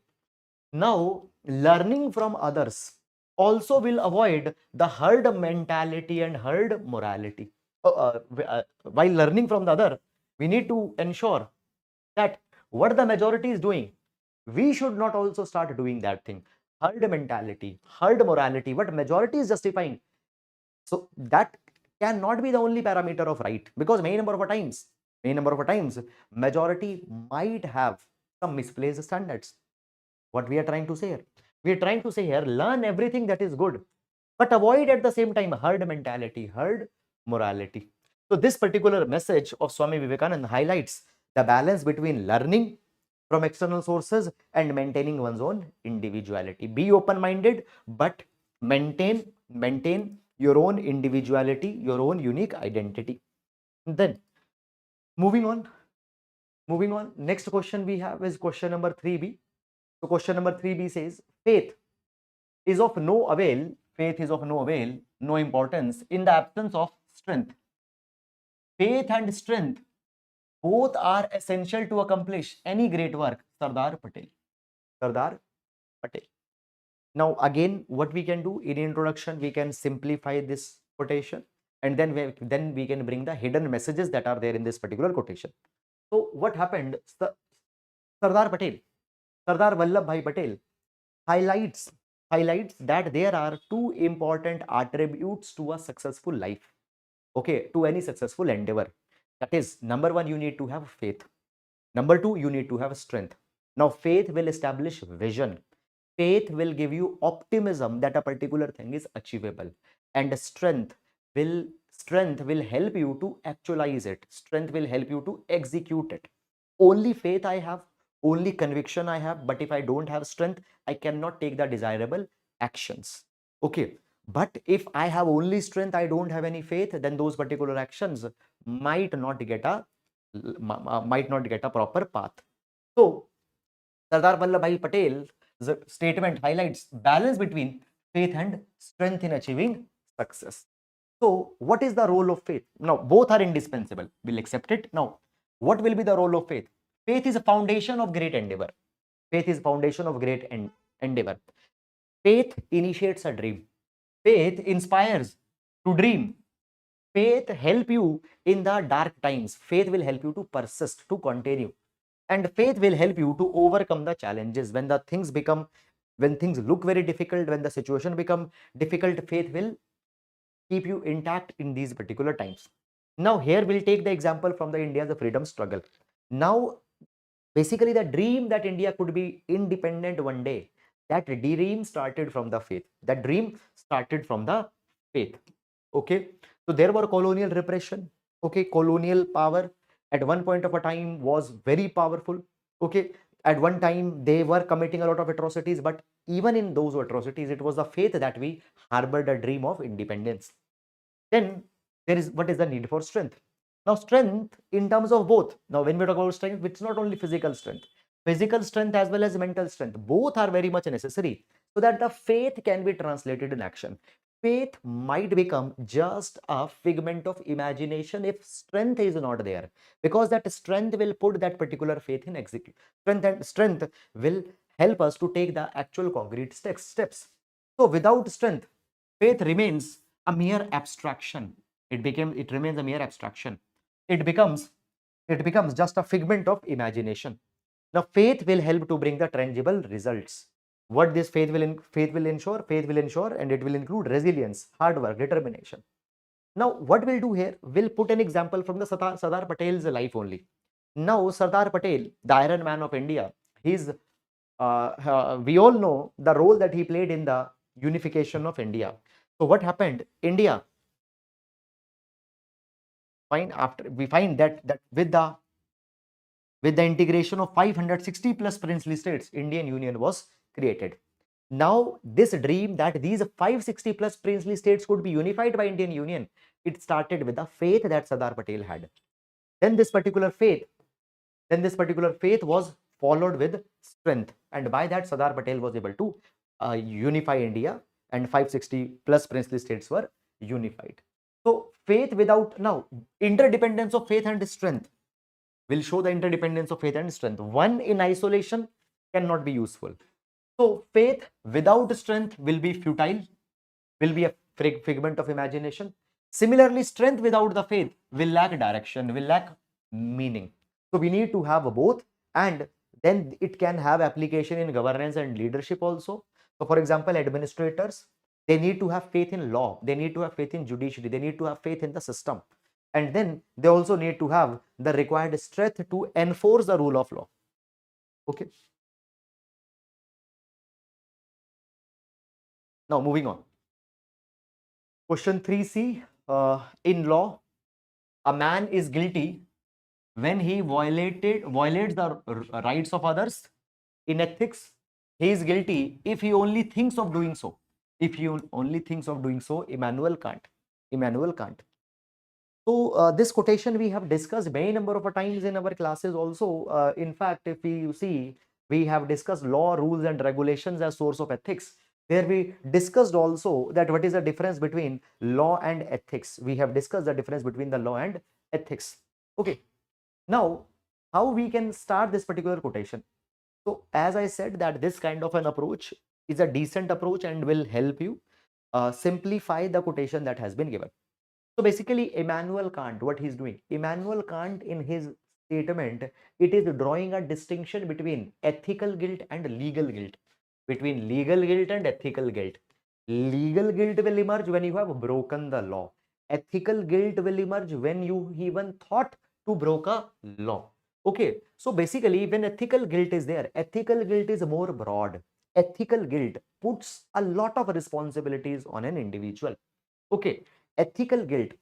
Now, learning from others also will avoid the herd mentality and herd morality. While learning from the other, we need to ensure that what the majority is doing, we should not also start doing that thing. Herd mentality, herd morality, what majority is justifying. So that cannot be the only parameter of right, because many number of times, majority might have some misplaced standards. What we are trying to say here? We are trying to say here, learn everything that is good, but avoid at the same time herd mentality, herd morality. So this particular message of Swami Vivekananda highlights the balance between learning from external sources and maintaining one's own individuality. Be open-minded, but maintain your own individuality, your own unique identity. Then moving on. Next question we have is question number 3b. So question number 3b says, faith is of no avail, no importance in the absence of strength. Faith and strength both are essential to accomplish any great work. Sardar Patel. Now again, what we can do in introduction, we can simplify this quotation, and then we can bring the hidden messages that are there in this particular quotation. So what happened? Sardar Vallabhbhai Patel highlights that there are two important attributes to a successful life. Okay, to any successful endeavor. That is, number one, you need to have faith. Number two, you need to have strength. Now, faith will establish vision. Faith will give you optimism that a particular thing is achievable, and strength will help you to actualize it. Strength will help you to execute it. Only faith I have, only conviction I have, but if I don't have strength, I cannot take the desirable actions. Okay, But if I have only strength, I don't have any faith, then those particular actions might not get a proper path. So Sardar Vallabhbhai Patel's statement highlights balance between faith and strength in achieving success. So what is the role of faith? Now, both are indispensable. We'll accept it. Now, what will be the role of faith? Faith is a foundation of great endeavor. Faith is foundation of great endeavor. Faith initiates a dream. Faith inspires to dream. Faith help you in the dark times. Faith will help you to persist, to continue. And faith will help you to overcome the challenges. When things look very difficult, when the situation become difficult, faith will keep you intact in these particular times. Now, here we'll take the example from the India's freedom struggle. Now, basically, the dream that India could be independent one day, that dream started from the faith. That dream started from the faith. Okay. So there were colonial repression. Okay. Colonial power at one point of a time was very powerful. Okay. At one time, they were committing a lot of atrocities, but even in those atrocities, it was the faith that we harbored a dream of independence. Then what is the need for strength? Now, strength in terms of both. Now, when we talk about strength, it's not only physical strength as well as mental strength. Both are very much necessary so that the faith can be translated in action. Faith might become just a figment of imagination if strength is not there, because that strength will put that particular faith in execute. Strength will help us to take the actual concrete steps. So, without strength, faith remains a mere abstraction. It remains a mere abstraction. It becomes just a figment of imagination. Now, faith will help to bring the tangible results. What this faith will ensure, and it will include resilience, hard work, determination. Now, what we'll do here, we'll put an example from the Sardar Patel's life only. Now, Sardar Patel, the Iron Man of India, we all know the role that he played in the unification of India. So what happened? India, we find that with the integration of 560 plus princely states, Indian Union was created. Now, this dream that these 560 plus princely states could be unified by Indian Union, it started with the faith that Sardar Patel had. Then this particular faith was followed with strength, and by that Sardar Patel was able to unify India, and 560 plus princely states were unified. So faith without, now interdependence of faith and strength will show the interdependence of faith and strength. One in isolation cannot be useful. So faith without strength will be futile, will be a figment of imagination. Similarly, strength without the faith will lack direction, will lack meaning. So we need to have both, and then it can have application in governance and leadership also. So for example, administrators, they need to have faith in law, they need to have faith in judiciary, they need to have faith in the system, and then they also need to have the required strength to enforce the rule of law. Okay. Now moving on. Question 3C, in law, a man is guilty when he violates the rights of others. In ethics, he is guilty if he only thinks of doing so. If he only thinks of doing so, Immanuel Kant. So this quotation we have discussed many number of times in our classes also. In fact, if you see, we have discussed law, rules and regulations as source of ethics. There we discussed also that what is the difference between law and ethics. We have discussed the difference between the law and ethics. Okay. Now, how we can start this particular quotation? So as I said that this kind of an approach is a decent approach and will help you simplify the quotation that has been given. So basically, Immanuel Kant, what he's doing, Immanuel Kant in his statement, it is drawing a distinction between ethical guilt and legal guilt. Between legal guilt and ethical guilt. Legal guilt will emerge when you have broken the law. Ethical guilt will emerge when you even thought to break a law. Okay, so basically when ethical guilt is there, ethical guilt is more broad. Ethical guilt puts a lot of responsibilities on an individual. Okay, ethical guilt,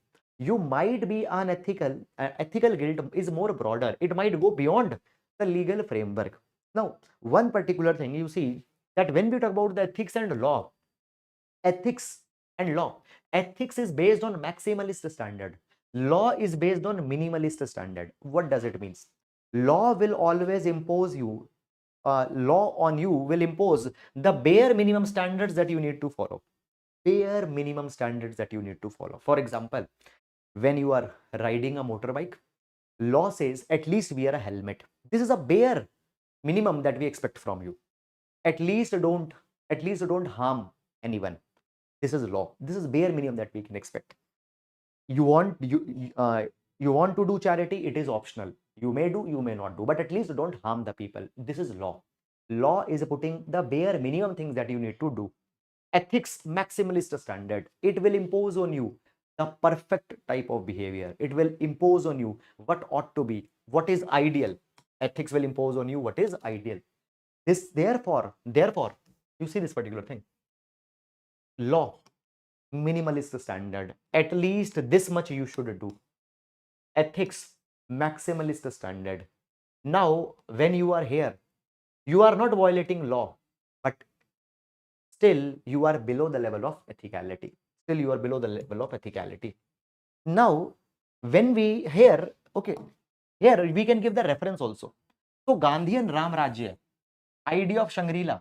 you might be unethical. Ethical guilt is more broader. It might go beyond the legal framework. Now, one particular thing you see that when we talk about the ethics and law, ethics and law. Ethics is based on maximalist standard. Law is based on minimalist standard. What does it mean? Law will always impose you, law on you will impose the bare minimum standards that you need to follow. Bare minimum standards that you need to follow. For example, when you are riding a motorbike, law says at least wear a helmet. This is a bare minimum that we expect from you. At least don't harm anyone. This is law. This is bare minimum that we can expect. You want you want to do charity, it is optional. You may do, you may not do, but at least don't harm the people. This is law. Law is putting the bare minimum things that you need to do. Ethics, maximalist standard. It will impose on you the perfect type of behavior. It will impose on you what ought to be, what is ideal. Ethics will impose on you what is ideal. This therefore, you see this particular thing. Law, minimalist standard. At least this much you should do. Ethics, maximalist standard. Now, when you are here, you are not violating law, but still you are below the level of ethicality. Still you are below the level of ethicality. Now, when we here, okay, here we can give the reference also. So Gandhi and Ram Rajya, idea of Shangri-La.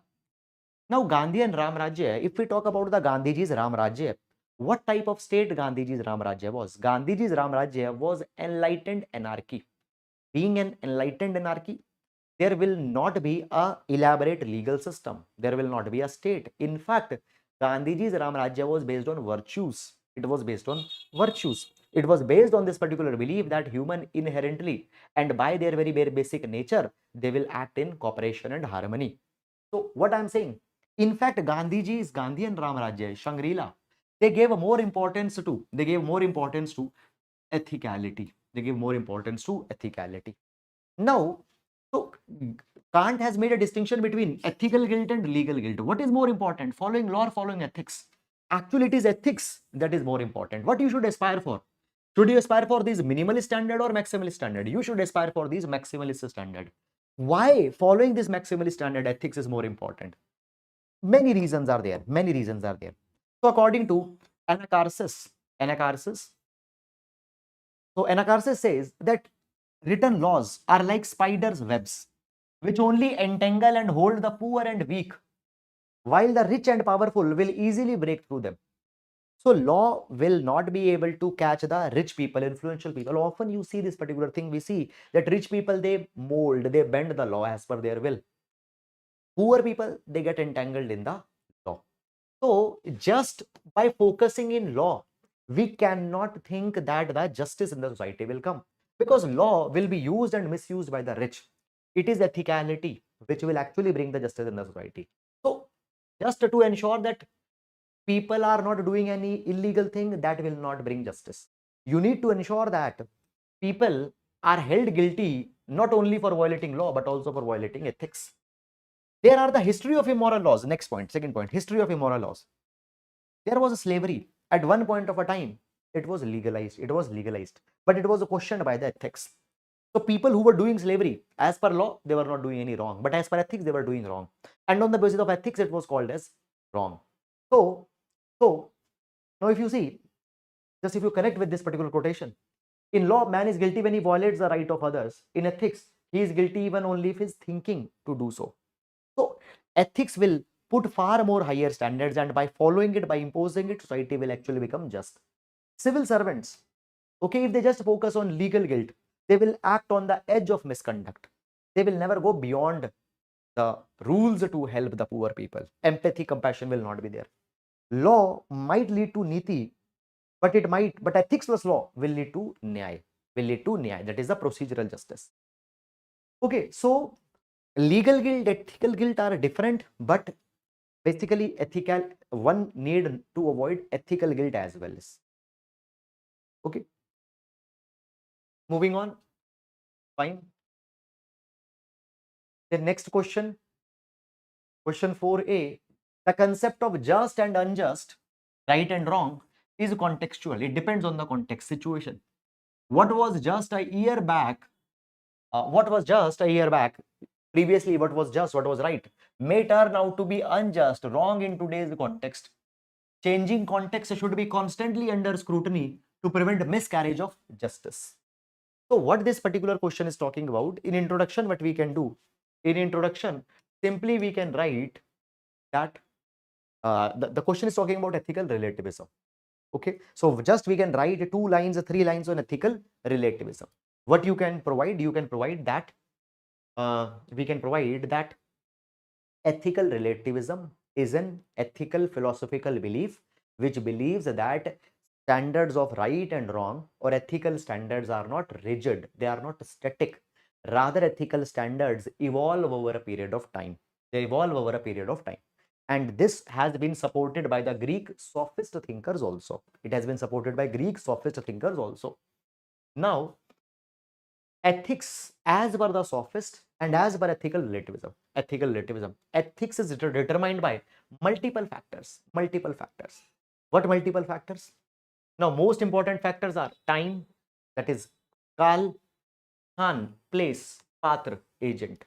Now Gandhi and Ram Rajya, if we talk about the Gandhiji's Ram Rajya, what type of state Gandhiji's Ram Rajya was? Gandhiji's Ram Rajya was enlightened anarchy. Being an enlightened anarchy, there will not be a elaborate legal system. There will not be a state. In fact, Gandhiji's Ram Rajya was based on virtues. It was based on virtues. It was based on this particular belief that human inherently and by their very basic nature, they will act in cooperation and harmony. So what I'm saying, in fact, Gandhiji's Gandhi and Ram Rajya, Shangri-La, they gave more importance to ethicality. They gave more importance to ethicality. Now, so Kant has made a distinction between ethical guilt and legal guilt. What is more important, following law or following ethics? Actually, it is ethics that is more important. What you should aspire for? Should you aspire for this minimalist standard or maximalist standard? You should aspire for this maximalist standard. Why following this maximalist standard ethics is more important? Many reasons are there. Many reasons are there. So according to Anacarsis, Anacarsis says that written laws are like spiders' webs, which only entangle and hold the poor and weak, while the rich and powerful will easily break through them. So law will not be able to catch the rich people, influential people. Often you see this particular thing. We see that rich people, they mold, they bend the law as per their will. Poor people, they get entangled in the law. So just by focusing in law, we cannot think that the justice in the society will come, because law will be used and misused by the rich. It is ethicality which will actually bring the justice in the society. So just to ensure that people are not doing any illegal thing, that will not bring justice. You need to ensure that people are held guilty not only for violating law but also for violating ethics. There are the history of immoral laws. Next point, second point, history of immoral laws. There was a slavery. At one point of a time, it was legalized. But it was questioned by the ethics. So people who were doing slavery, as per law, they were not doing any wrong. But as per ethics, they were doing wrong. And on the basis of ethics, it was called as wrong. So now if you see, just if you connect with this particular quotation, in law, man is guilty when he violates the right of others. In ethics, he is guilty even only if he is thinking to do so. So ethics will put far more higher standards, and by following it, by imposing it, society will actually become just. Civil servants, okay, if they just focus on legal guilt, they will act on the edge of misconduct. They will never go beyond the rules to help the poor people. Empathy, compassion will not be there. Law might lead to niti, but ethics plus law will lead to nyay. That is the procedural justice. Okay, so legal guilt, ethical guilt are different, but basically one need to avoid ethical guilt as well. Okay, moving on. Fine. The next question 4a, the concept of just and unjust, right and wrong, is contextual. It depends on the context, situation. What was just a year back, previously what was just, what was right, may turn out to be unjust, wrong in today's context. changing context should be constantly under scrutiny to prevent miscarriage of justice. So what this particular question is talking about, in introduction, what we can do? In introduction, simply we can write that the question is talking about ethical relativism. Okay, so just we can write 2 lines, 3 lines on ethical relativism. What you can provide? You can provide that we can provide that ethical relativism is an ethical philosophical belief which believes that standards of right and wrong or ethical standards are not rigid, they are not static. Rather, ethical standards evolve over a period of time. They evolve over a period of time. And this has been supported by the Greek sophist thinkers also. It has been supported by Greek sophist thinkers also. Now, ethics as per the sophist and as per ethical relativism. Ethics is determined by multiple factors. What multiple factors? Now, most important factors are time, that is kal, han, place, patra, agent.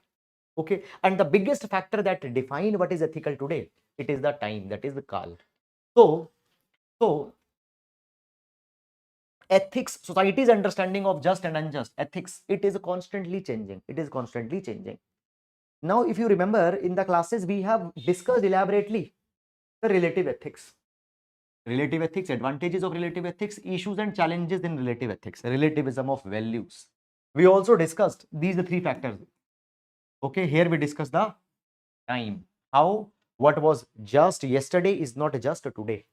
Okay, and the biggest factor that define what is ethical today, it is the time, that is the kal. So ethics, society's understanding of just and unjust ethics, it is constantly changing. Now, if you remember, in the classes we have discussed elaborately the relative ethics, advantages of relative ethics, issues and challenges in relative ethics, relativism of values. We also discussed these the 3 factors. Okay, here we discuss the time, how what was just yesterday is not just today.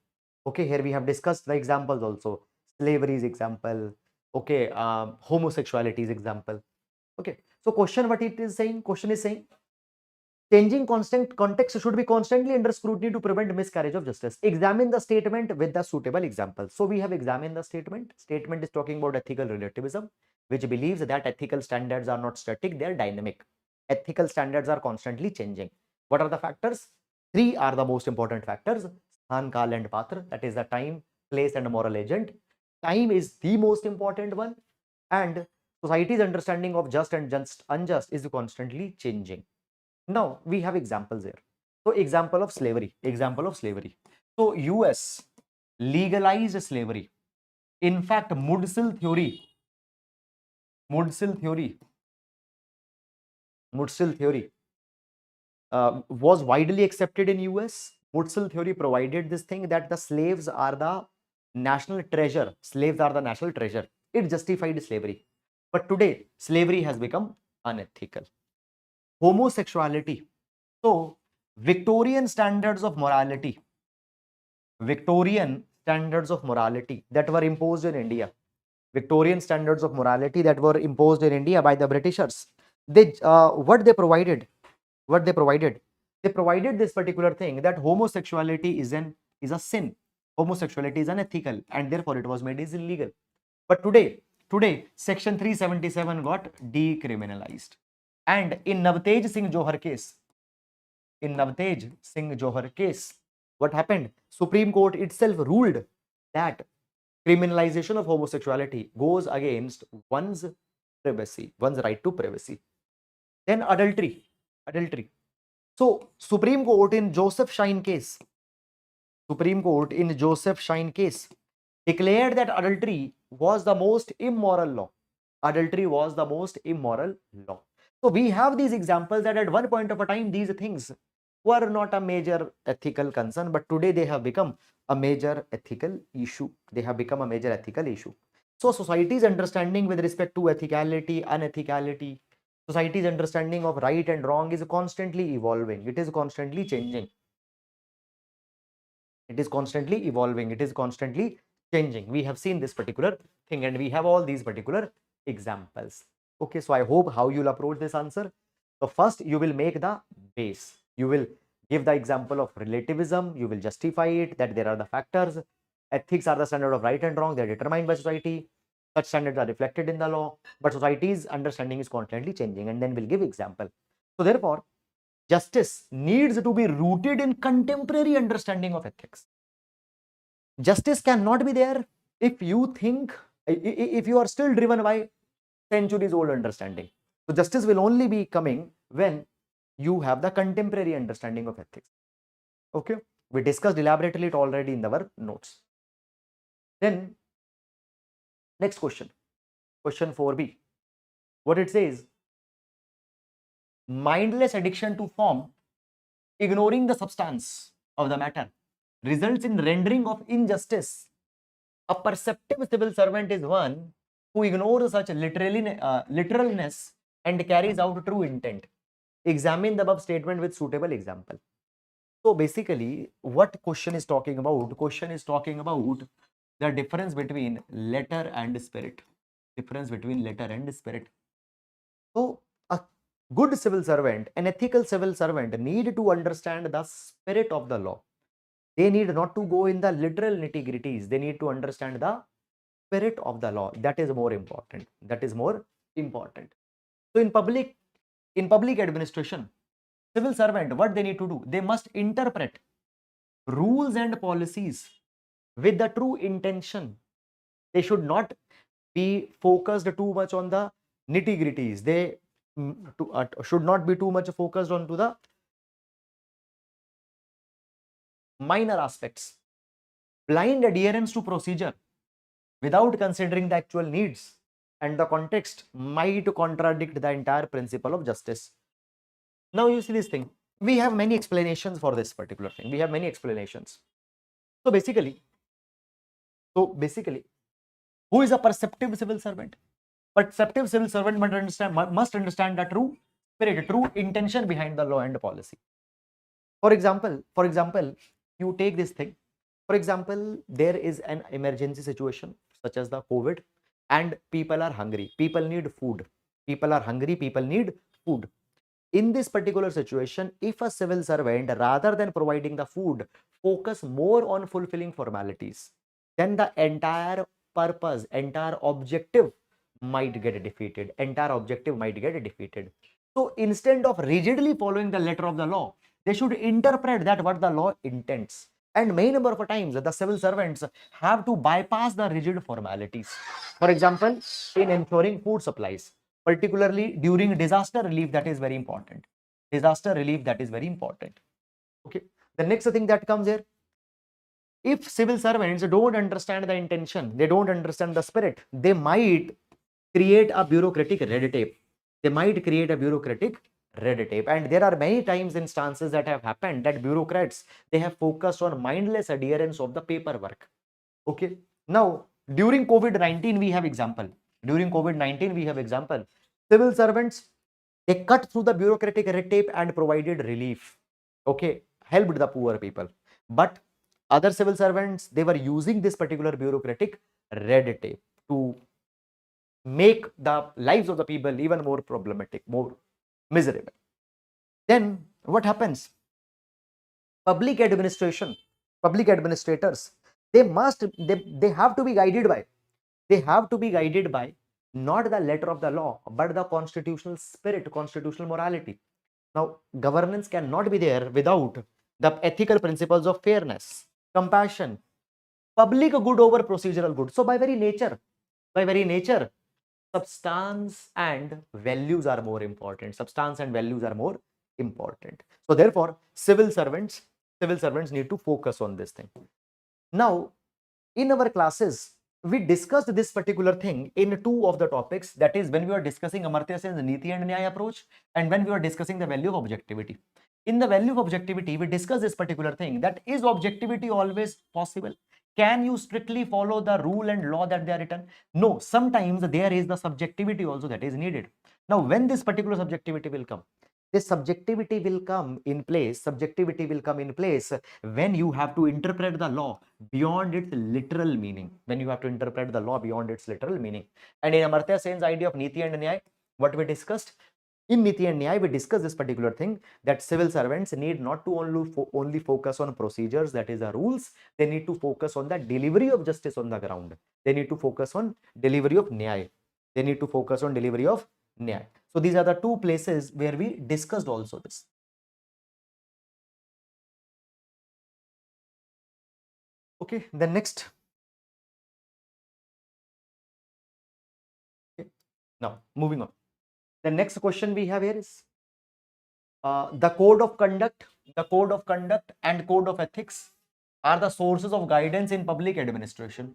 Okay, here we have discussed the examples also, slavery is example. Okay, homosexuality is example. Okay, so question what it is saying, question is saying changing constant context should be constantly under scrutiny to prevent miscarriage of justice. Examine the statement with the suitable example. So we have examined the statement. Statement is talking about ethical relativism, which believes that ethical standards are not static, they are dynamic. Ethical standards are constantly changing. What are the factors? 3 are the most important factors: Sthan, Kal and Patra, that is the time, place and moral agent. Time is the most important one, and society's understanding of just and unjust is constantly changing. Now we have examples here. So example of slavery. So US legalized slavery. In fact, Mudsil theory was widely accepted in US. Mudsil theory provided this thing that the slaves are the national treasure. It justified slavery. But today, slavery has become unethical. Homosexuality. So, Victorian standards of morality that were imposed in India. Victorian standards of morality that were imposed in India by the Britishers. What they provided? They provided this particular thing that homosexuality is a sin. Homosexuality is unethical, and therefore it was made as illegal. But today, Section 377 got decriminalized. And in Navtej Singh Johar case, what happened? Supreme Court itself ruled that criminalization of homosexuality goes against one's privacy, one's right to privacy. Then adultery. So Supreme Court in Joseph Shine case declared that adultery was the most immoral law. So we have these examples that at one point of a time these things were not a major ethical concern, but today they have become a major ethical issue. So society's understanding with respect to ethicality, unethicality, society's understanding of right and wrong is constantly evolving. It is constantly changing. It is constantly changing. We have seen this particular thing and we have all these particular examples. Okay, so I hope how you'll approach this answer. So first you will make the base. You will give the example of relativism. You will justify it that there are the factors. Ethics are the standard of right and wrong. They are determined by society. Such standards are reflected in the law, but society's understanding is constantly changing, and then we'll give example. So therefore, justice needs to be rooted in contemporary understanding of ethics. Justice cannot be there if you are still driven by centuries old understanding. So justice will only be coming when you have the contemporary understanding of ethics. Okay. We discussed elaborately it already in our notes. Then next question, question 4b. What it says, mindless addiction to form, ignoring the substance of the matter, results in rendering of injustice. A perceptive civil servant is one who ignores such literalness and carries out true intent. Examine the above statement with suitable example. So basically, what question is talking about? Question is talking about the difference between letter and spirit. Difference between letter and spirit. So a good civil servant, an ethical civil servant, need to understand the spirit of the law. They need not to go in the literal nitty-gritties. They need to understand the spirit of the law. That is more important. That is more important. So in public administration, civil servant, what they need to do? They must interpret rules and policies with the true intention. They should not be focused too much on the nitty-gritties. They should not be too much focused on to the minor aspects. Blind adherence to procedure without considering the actual needs and the context might contradict the entire principle of justice. Now you see this thing. We have many explanations for this particular thing. We have many explanations. So basically, who is a perceptive civil servant? Perceptive civil servant must understand the true spirit, true intention behind the law and policy. For example, you take this thing. For example, there is an emergency situation such as the COVID, and people are hungry. People need food. People are hungry. People need food. In this particular situation, if a civil servant, rather than providing the food, focus more on fulfilling formalities, then the entire purpose, entire objective might get defeated. Entire objective might get defeated. So instead of rigidly following the letter of the law, they should interpret that what the law intends. And many number of times, the civil servants have to bypass the rigid formalities. For example, in ensuring food supplies, particularly during disaster relief, that is very important. Disaster relief, that is very important. Okay. The next thing that comes here, if civil servants don't understand the intention, they don't understand the spirit, they might create a bureaucratic red tape. They might create a bureaucratic red tape. And there are many times instances that have happened that bureaucrats, they have focused on mindless adherence of the paperwork. Okay. Now, during COVID-19, we have example. During COVID-19, we have example. Civil servants, they cut through the bureaucratic red tape and provided relief. Okay. Helped the poor people. But other civil servants, they were using this particular bureaucratic red tape to make the lives of the people even more problematic, more miserable. Then what happens? Public administrators, they have to be guided by not the letter of the law, but the constitutional spirit, constitutional morality. Now, governance cannot be there without the ethical principles of fairness, compassion, public good over procedural good. So by very nature, substance and values are more important. Substance and values are more important. So therefore, civil servants need to focus on this thing. Now, in our classes, we discussed this particular thing in two of the topics. That is when we were discussing Amartya Sen's Niti and Nyaya approach, and when we were discussing the value of objectivity. In the value of objectivity, we discussed this particular thing, that is objectivity always possible? Can you strictly follow the rule and law that they are written? No, sometimes there is the subjectivity also that is needed. Now, when this particular subjectivity will come? This subjectivity will come in place when you have to interpret the law beyond its literal meaning. And in Amartya Sen's idea of Niti and Nyaya, what we discussed? In Niti and Nyaya, we discussed this particular thing, that civil servants need not to only focus on procedures, that is the rules. They need to focus on the delivery of justice on the ground. They need to focus on delivery of Nyaya. So these are the two places where we discussed also this. Okay, the next. Okay. Now, moving on. The next question we have here is, the code of conduct, and code of ethics are the sources of guidance in public administration.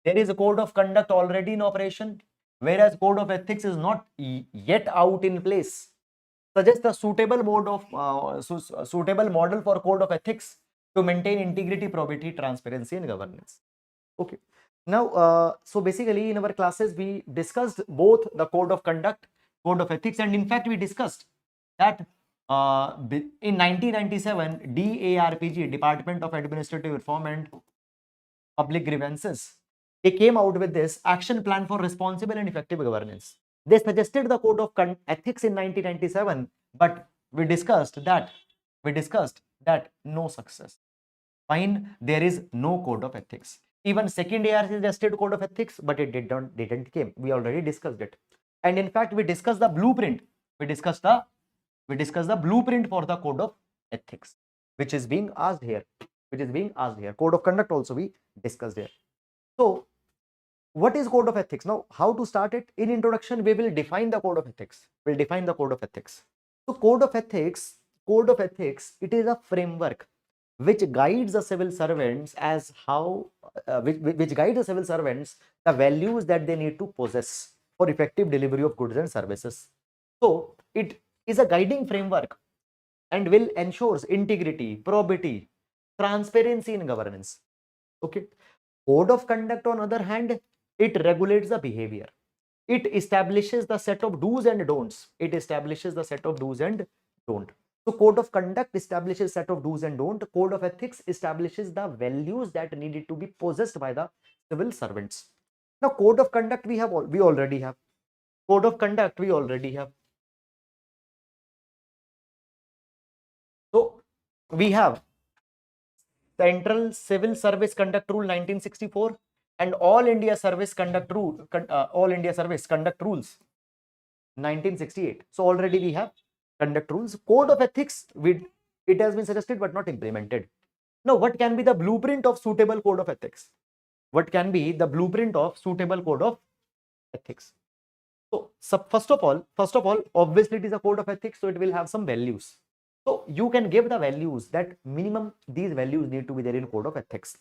There is a code of conduct already in operation, whereas code of ethics is not yet out in place. Suggest a suitable mode of suitable model for code of ethics to maintain integrity, probity, transparency, and governance. Okay. Now, so basically, in our classes, we discussed both the code of conduct, code of ethics, and in fact, we discussed that in 1997, DARPG, Department of Administrative Reform and Public Grievances, they came out with this action plan for responsible and effective governance. They suggested the code of ethics in 1997, but we discussed that no success. Fine, there is no code of ethics. Even second ARC suggested code of ethics, but it didn't came. We already discussed it, and in fact, we discussed the blueprint. We discussed the blueprint for the code of ethics, which is being asked here. Code of conduct also we discussed here. So, what is code of ethics? Now, how to start it? In introduction, we will define the code of ethics. So, code of ethics, it is a framework which guides the civil servants as how, which guides the civil servants the values that they need to possess for effective delivery of goods and services. So, it is a guiding framework and will ensures integrity, probity, transparency in governance. Okay. Code of conduct, on other hand, it regulates the behavior. It establishes the set of do's and don'ts. So code of conduct establishes set of do's and don'ts. Code of ethics establishes the values that needed to be possessed by the civil servants. Now, code of conduct we already have. So we have Central Civil Service Conduct Rule 1964 and All India Service Conduct Rules 1968. So already we have conduct rules. Code of ethics, it has been suggested but not implemented. Now, what can be the blueprint of suitable code of ethics? So, first of all, obviously it is a code of ethics, so it will have some values. So you can give the values that minimum these values need to be there in code of ethics.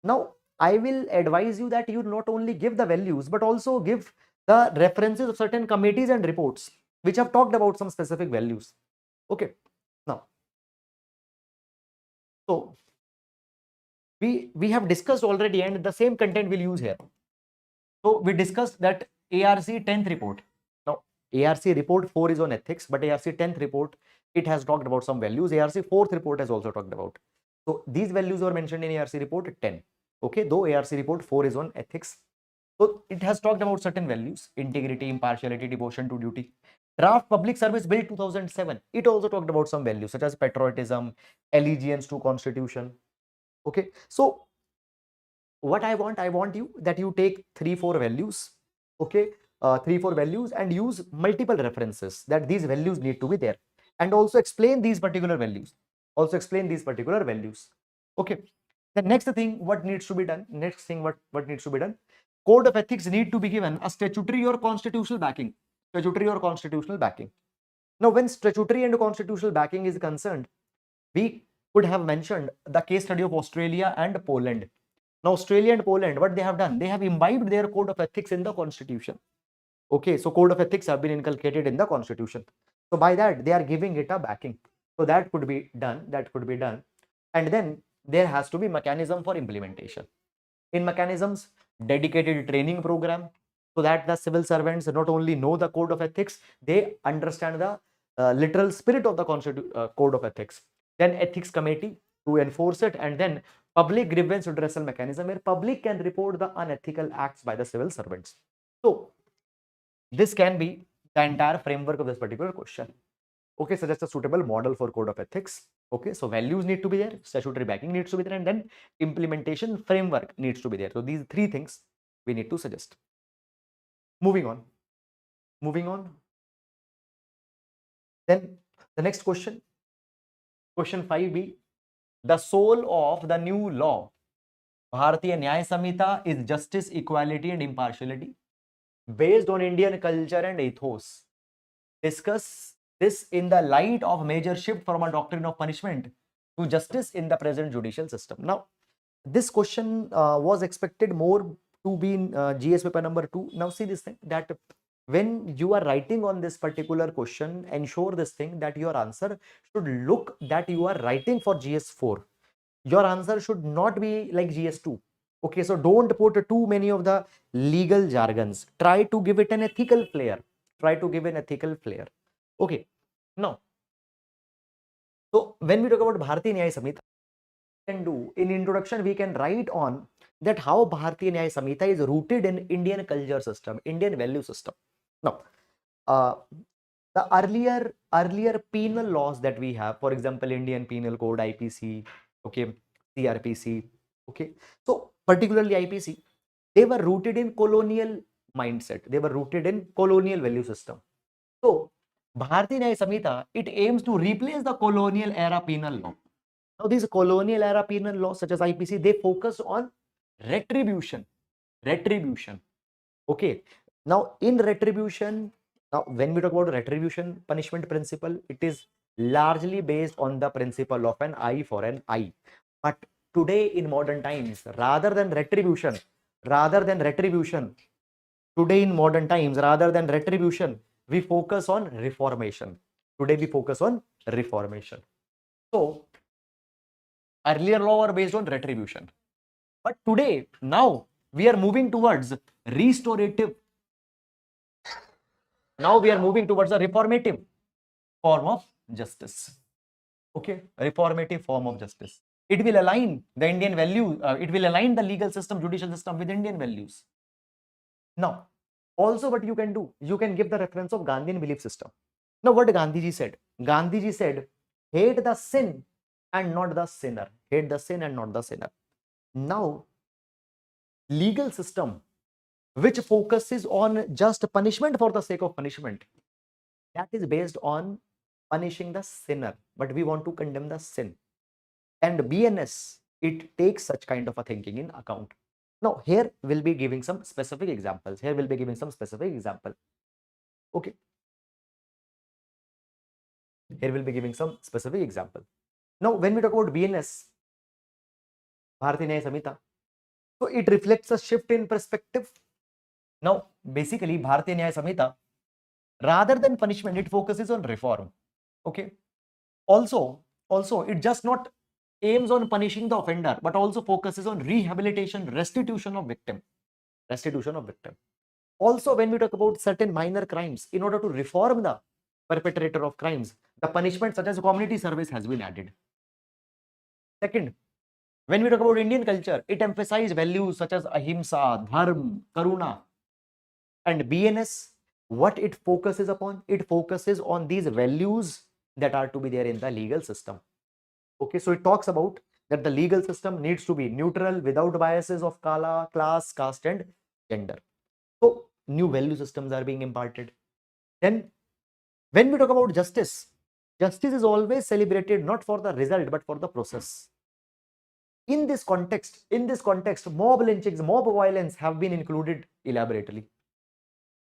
Now, I will advise you that you not only give the values but also give the references of certain committees and reports which have talked about some specific values. Okay. Now, so we have discussed already, and the same content we'll use here. So we discussed that ARC 10th report. Now, ARC report 4 is on ethics, but ARC 10th report, it has talked about some values. ARC 4th report has also talked about. So these values were mentioned in ARC report 10. Okay, though ARC report 4 is on ethics. So it has talked about certain values: integrity, impartiality, devotion to duty. Draft Public Service Bill 2007, it also talked about some values such as patriotism, allegiance to constitution. Okay, so what I want you that you take 3-4 values. Okay, 3-4 values and use multiple references that these values need to be there, and also explain these particular values. Okay, the next thing what needs to be done, code of ethics need to be given a statutory or constitutional backing. Now, when statutory and constitutional backing is concerned, we could have mentioned the case study of Australia and Poland. Now, Australia and Poland, what they have done, they have imbibed their code of ethics in the constitution. Okay, so code of ethics have been inculcated in the constitution. So by that, they are giving it a backing. So that could be done. And then there has to be mechanism for implementation. In mechanisms, dedicated training program, so that the civil servants not only know the code of ethics, they understand the literal spirit of the code of ethics. Then ethics committee to enforce it, and then public grievance redressal mechanism where public can report the unethical acts by the civil servants. So this can be the entire framework of this particular question. Okay, so that's a suitable model for code of ethics. Okay, so values need to be there, statutory backing needs to be there, and then implementation framework needs to be there. So these three things we need to suggest. Moving on. Then the next question, question 5b, the soul of the new law, Bharatiya Nyaya Samhita, is justice, equality, and impartiality based on Indian culture and ethos. Discuss this in the light of major shift from a doctrine of punishment to justice in the present judicial system. Now, this question was expected more to be in GS paper number 2. Now, see this thing, that when you are writing on this particular question, ensure this thing that your answer should look that you are writing for GS4. Your answer should not be like GS2. Okay, so don't put too many of the legal jargons. Try to give it an ethical flair. Try to give an ethical flair. Okay, now, so when we talk about Bharatiya Nyaya Samhita, can do in introduction, we can write on that how Bharatiya Nyaya Samhita is rooted in Indian culture system, Indian value system. Now, uh, the earlier penal laws that we have, for example, Indian Penal Code, IPC, okay, CRPC, okay, so particularly IPC, they were rooted in colonial mindset, they were rooted in colonial value system. So Bharatiya Nyaya Samhita, it aims to replace the colonial era penal law. Now these colonial era penal laws such as IPC, they focus on retribution. Okay, now in retribution, now when we talk about retribution punishment principle, it is largely based on the principle of an eye for an eye. But today in modern times, rather than retribution, today in modern times, rather than retribution, we focus on reformation. Today we focus on reformation. So earlier law were based on retribution, but today, now we are moving towards restorative. Now we are moving towards a reformative form of justice. Okay, reformative form of justice. It will align the Indian value, it will align the legal system, judicial system with Indian values. Now, also what you can do, you can give the reference of Gandhian belief system. Now, what Gandhiji said? Gandhiji said, hate the sin and not the sinner. Hate the sin and not the sinner. Now, legal system which focuses on just punishment for the sake of punishment, that is based on punishing the sinner, but we want to condemn the sin. And BNS, it takes such kind of a thinking in account. Now, here we'll be giving some specific examples. Okay. Here we'll be giving some specific example. Now, when we talk about BNS, Bharatiya Nyaya Samhita, so it reflects a shift in perspective. Now, basically, Bharatiya Nyaya Samhita, rather than punishment, it focuses on reform. Okay. Also, it just not aims on punishing the offender, but also focuses on rehabilitation, restitution of victim. Also, when we talk about certain minor crimes, in order to reform the perpetrator of crimes, the punishment such as community service has been added. Second, when we talk about Indian culture, it emphasizes values such as ahimsa, dharma, karuna. And BNS, what it focuses upon? It focuses on these values that are to be there in the legal system. Okay, so it talks about that the legal system needs to be neutral, without biases of color, class, caste, and gender. So new value systems are being imparted. Then when we talk about justice, justice is always celebrated not for the result but for the process. In this context, mob lynchings, mob violence have been included elaborately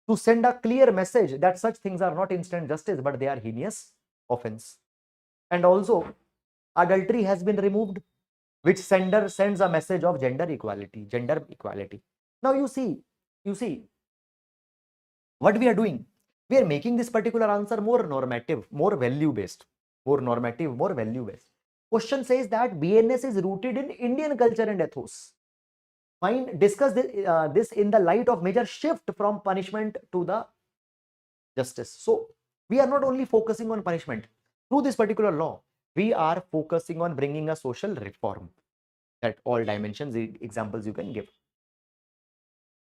to send a clear message that such things are not instant justice but they are heinous offense. And also adultery has been removed, which sends a message of gender equality. Now you see what we are doing. We are making this particular answer more normative, more value based. Question says that BNS is rooted in Indian culture and ethos. Discuss this in the light of major shift from punishment to the justice. So we are not only focusing on punishment through this particular law, we are focusing on bringing a social reform. That all dimensions, the examples you can give.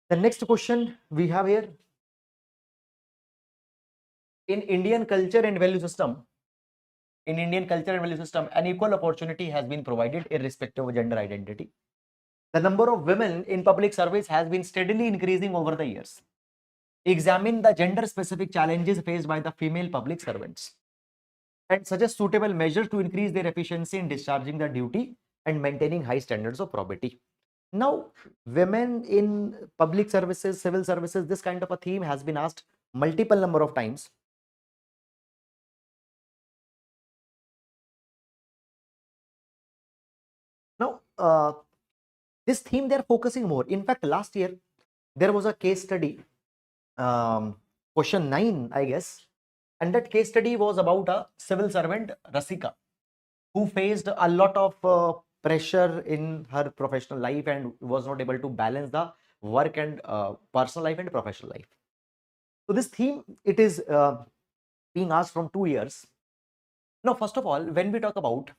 The next question we have here, in Indian culture and value system, an equal opportunity has been provided irrespective of gender identity. The number of women in public service has been steadily increasing over the years. Examine the gender specific challenges faced by the female public servants and suggest suitable measures to increase their efficiency in discharging their duty and maintaining high standards of probity. Now, women in public services, civil services, this kind of a theme has been asked multiple number of times. this theme they're focusing more. In fact, last year there was a case study, question 9, I guess, and that case study was about a civil servant, Rasika, who faced a lot of pressure in her professional life and was not able to balance the work and personal life and professional life. So this theme, it is being asked from 2 years. Now, first of all, when we talk about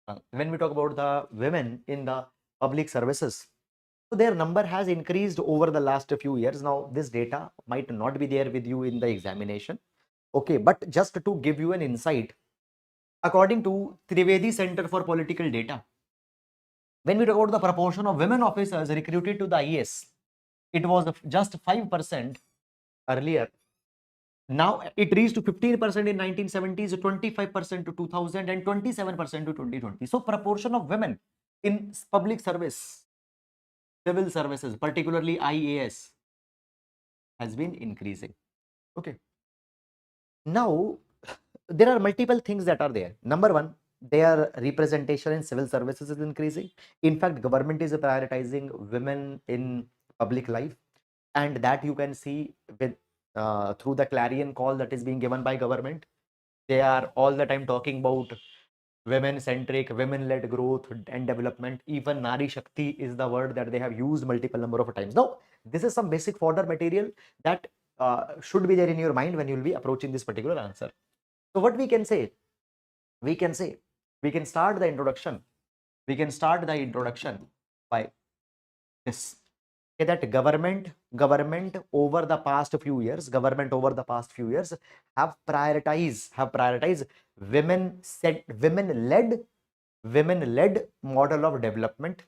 the women in the public services, so their number has increased over the last few years. Now, this data might not be there with you in the examination. Okay, but just to give you an insight, according to Trivedi Center for Political Data, when we talk about the proportion of women officers recruited to the IAS, it was just 5% earlier. Now it reached to 15% in 1970s, 25% to 2000, and 27% to 2020. So proportion of women in public service, civil services, particularly IAS, has been increasing. Okay. Now there are multiple things that are there. Number one, their representation in civil services is increasing. In fact, government is prioritizing women in public life, and that you can see with through the clarion call that is being given by government. They are all the time talking about women centric, women led growth and development. Even Nari Shakti is the word that they have used multiple number of times. Now this is some basic fodder material that should be there in your mind when you will be approaching this particular answer. So what we can say, we can start the introduction by this, that government over the past few years have prioritized women led model of development.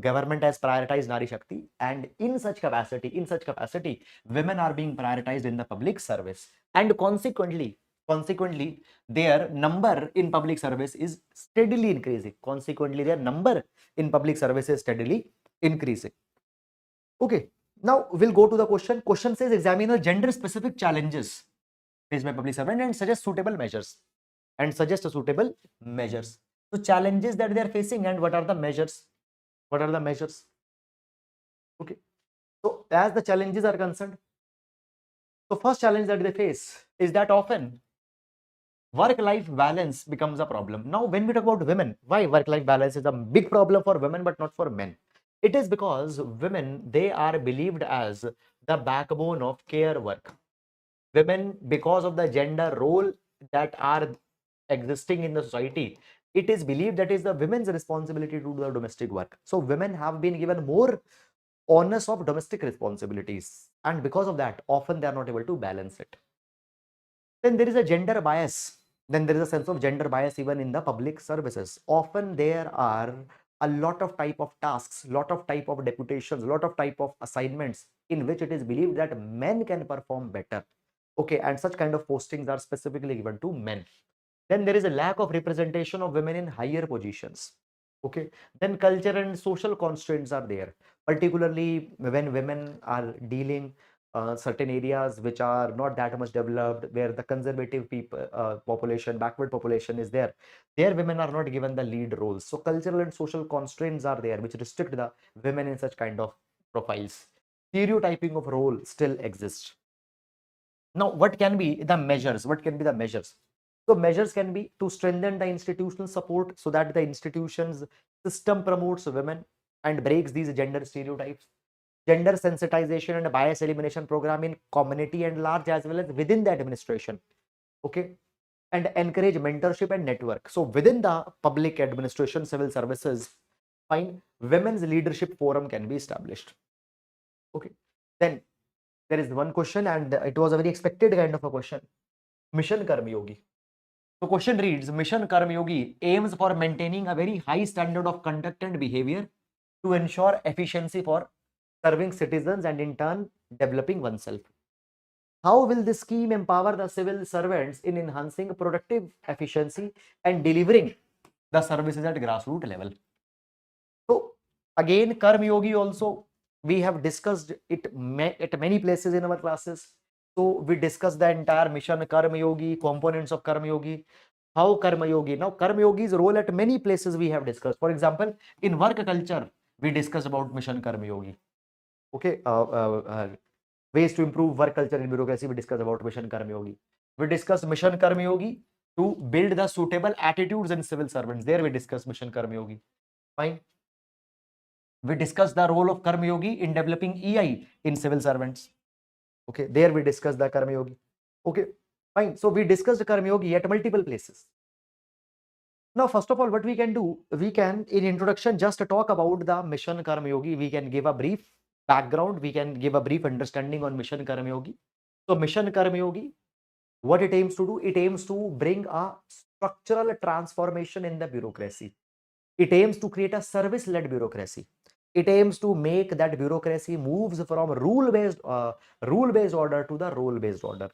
Government has prioritized Nari Shakti, and in such capacity women are being prioritized in the public service, and consequently their number in public service is steadily increasing. Okay, now we'll go to the question. Question says, examine the gender specific challenges faced by public servant and suggest suitable measures. So challenges that they are facing, and what are the measures? Okay, so as the challenges are concerned, the first challenge that they face is that often work-life balance becomes a problem. Now, when we talk about women, why work-life balance is a big problem for women but not for men? It is because women, they are believed as the backbone of care work. Women, because of the gender role that are existing in the society, it is believed that is the women's responsibility to do the domestic work. So women have been given more onus of domestic responsibilities, and because of that, often they are not able to balance it. Then there is a gender bias. Then there is a sense of gender bias even in the public services. Often there are a lot of type of tasks, lot of type of deputations, lot of type of assignments in which it is believed that men can perform better. Okay, and such kind of postings are specifically given to men. Then there is a lack of representation of women in higher positions. Okay, then culture and social constraints are there, particularly when women are dealing certain areas which are not that much developed, where the conservative people backward population is there women are not given the lead roles. So cultural and social constraints are there which restrict the women in such kind of profiles. Stereotyping of role still exists. Now what can be the measures? So measures can be to strengthen the institutional support so that the institution's system promotes women and breaks these gender stereotypes. Gender sensitization and bias elimination program in community and large as well as within the administration. Okay, and encourage mentorship and network. So within the public administration, civil services, fine, women's leadership forum can be established. Okay, then there is one question, and it was a very expected kind of a question. Mission Karma Yogi. So question reads, Mission Karma Yogi aims for maintaining a very high standard of conduct and behavior to ensure efficiency for serving citizens and in turn developing oneself. How will this scheme empower the civil servants in enhancing productive efficiency and delivering the services at grassroots level? So again, Karma Yogi also, we have discussed it at many places in our classes. So we discussed the entire mission Karma Yogi, components of Karma Yogi, how Karma Yogi. Now, Karma Yogi's role at many places we have discussed. For example, in work culture, we discussed about Mission Karma Yogi. Okay, ways to improve work culture in bureaucracy, we discussed about Mission Karma Yogi. We discussed Mission Karma Yogi to build the suitable attitudes in civil servants. There we discussed Mission Karma Yogi. Fine. We discussed the role of Karma Yogi in developing EI in civil servants. Okay, there we discussed the Karma Yogi. Okay, fine. So we discussed Karma Yogi at multiple places. Now, first of all, what we can do, we can in introduction just talk about the Mission Karma Yogi. We can give a brief background. We can give a brief understanding on Mission Karma Yogi. So Mission Karma Yogi, what it aims to do, it aims to bring a structural transformation in the bureaucracy. It aims to create a service-led bureaucracy. It aims to make that bureaucracy moves from rule-based order to the role-based order.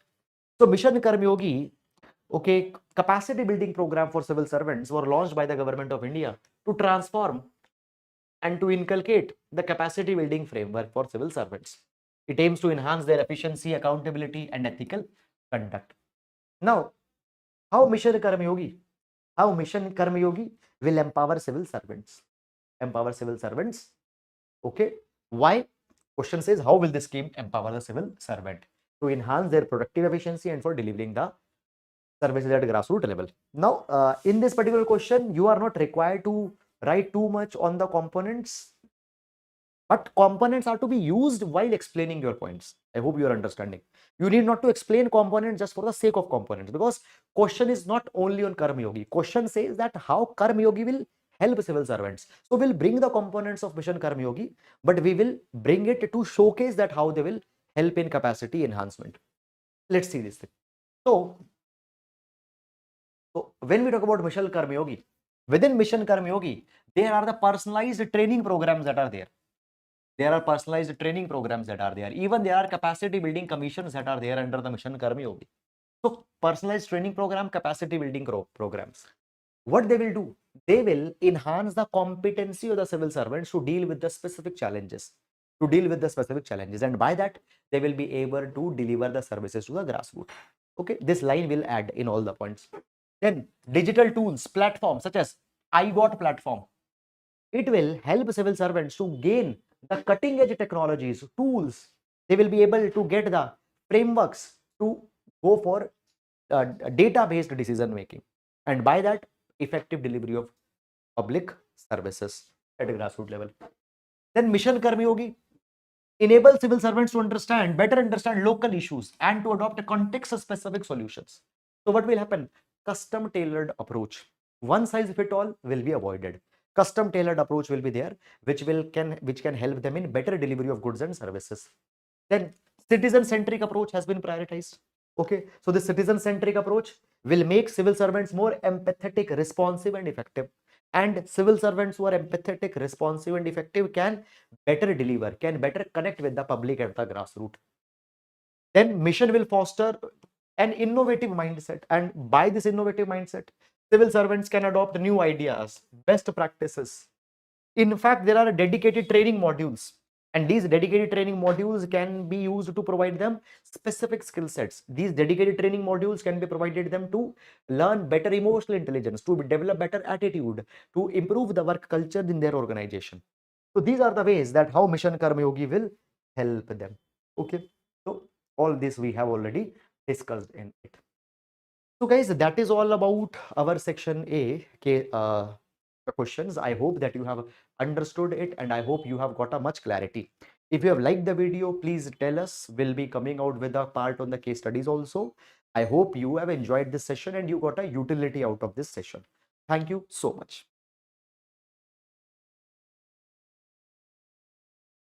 So Mission Karma Yogi, okay, capacity building program for civil servants were launched by the government of India to transform and to inculcate the capacity building framework for civil servants. It aims to enhance their efficiency, accountability, and ethical conduct. Now, how Mission Karma Yogi? How Mission Karma Yogi will empower civil servants? Empower civil servants. Okay. Why? Question says, how will this scheme empower the civil servant? To enhance their productive efficiency and for delivering the services at grassroots level. Now, in this particular question, you are not required to write too much on the components, but components are to be used while explaining your points. I hope you are understanding. You need not to explain components just for the sake of components, because question is not only on Karma Yogi. Question says that how Karma Yogi will help civil servants. So we'll bring the components of Mission Karma Yogi, but we will bring it to showcase that how they will help in capacity enhancement. Let's see this thing. So when we talk about Mission Karma Yogi, within Mission Karma Yogi, there are the personalized training programs that are there. There are personalized training programs that are there. Even there are capacity building commissions that are there under the Mission Karma Yogi. So personalized training program, capacity building programs. What they will do? They will enhance the competency of the civil servants to deal with the specific challenges. And by that, they will be able to deliver the services to the grassroots. Okay, this line will add in all the points. Then digital tools, platforms such as iGot platform. It will help civil servants to gain the cutting edge technologies, tools. They will be able to get the frameworks to go for data-based decision making. And by that, effective delivery of public services at a grassroots level. Then Mission Karma Yogi enable civil servants to better understand local issues and to adopt context-specific solutions. So what will happen? Custom tailored approach. One size fit all will be avoided. Custom tailored approach will be there, which can help them in better delivery of goods and services. Then citizen-centric approach has been prioritized. Okay, so the citizen-centric approach will make civil servants more empathetic, responsive, and effective. And civil servants who are empathetic, responsive, and effective can better deliver, can better connect with the public at the grassroots. Then mission will foster an innovative mindset, and by this innovative mindset, civil servants can adopt new ideas, best practices. In fact, there are dedicated training modules, and these dedicated training modules can be used to provide them specific skill sets. These dedicated training modules can be provided them to learn better emotional intelligence, to develop better attitude, to improve the work culture in their organization. So these are the ways that how Mission Karma Yogi will help them. Okay, so all this we have already discussed in it. So guys, that is all about our section A questions. I hope that you have understood it, and I hope you have got a much clarity. If you have liked the video, please tell us. We'll be coming out with a part on the case studies also. I hope you have enjoyed this session and you got a utility out of this session. Thank you so much.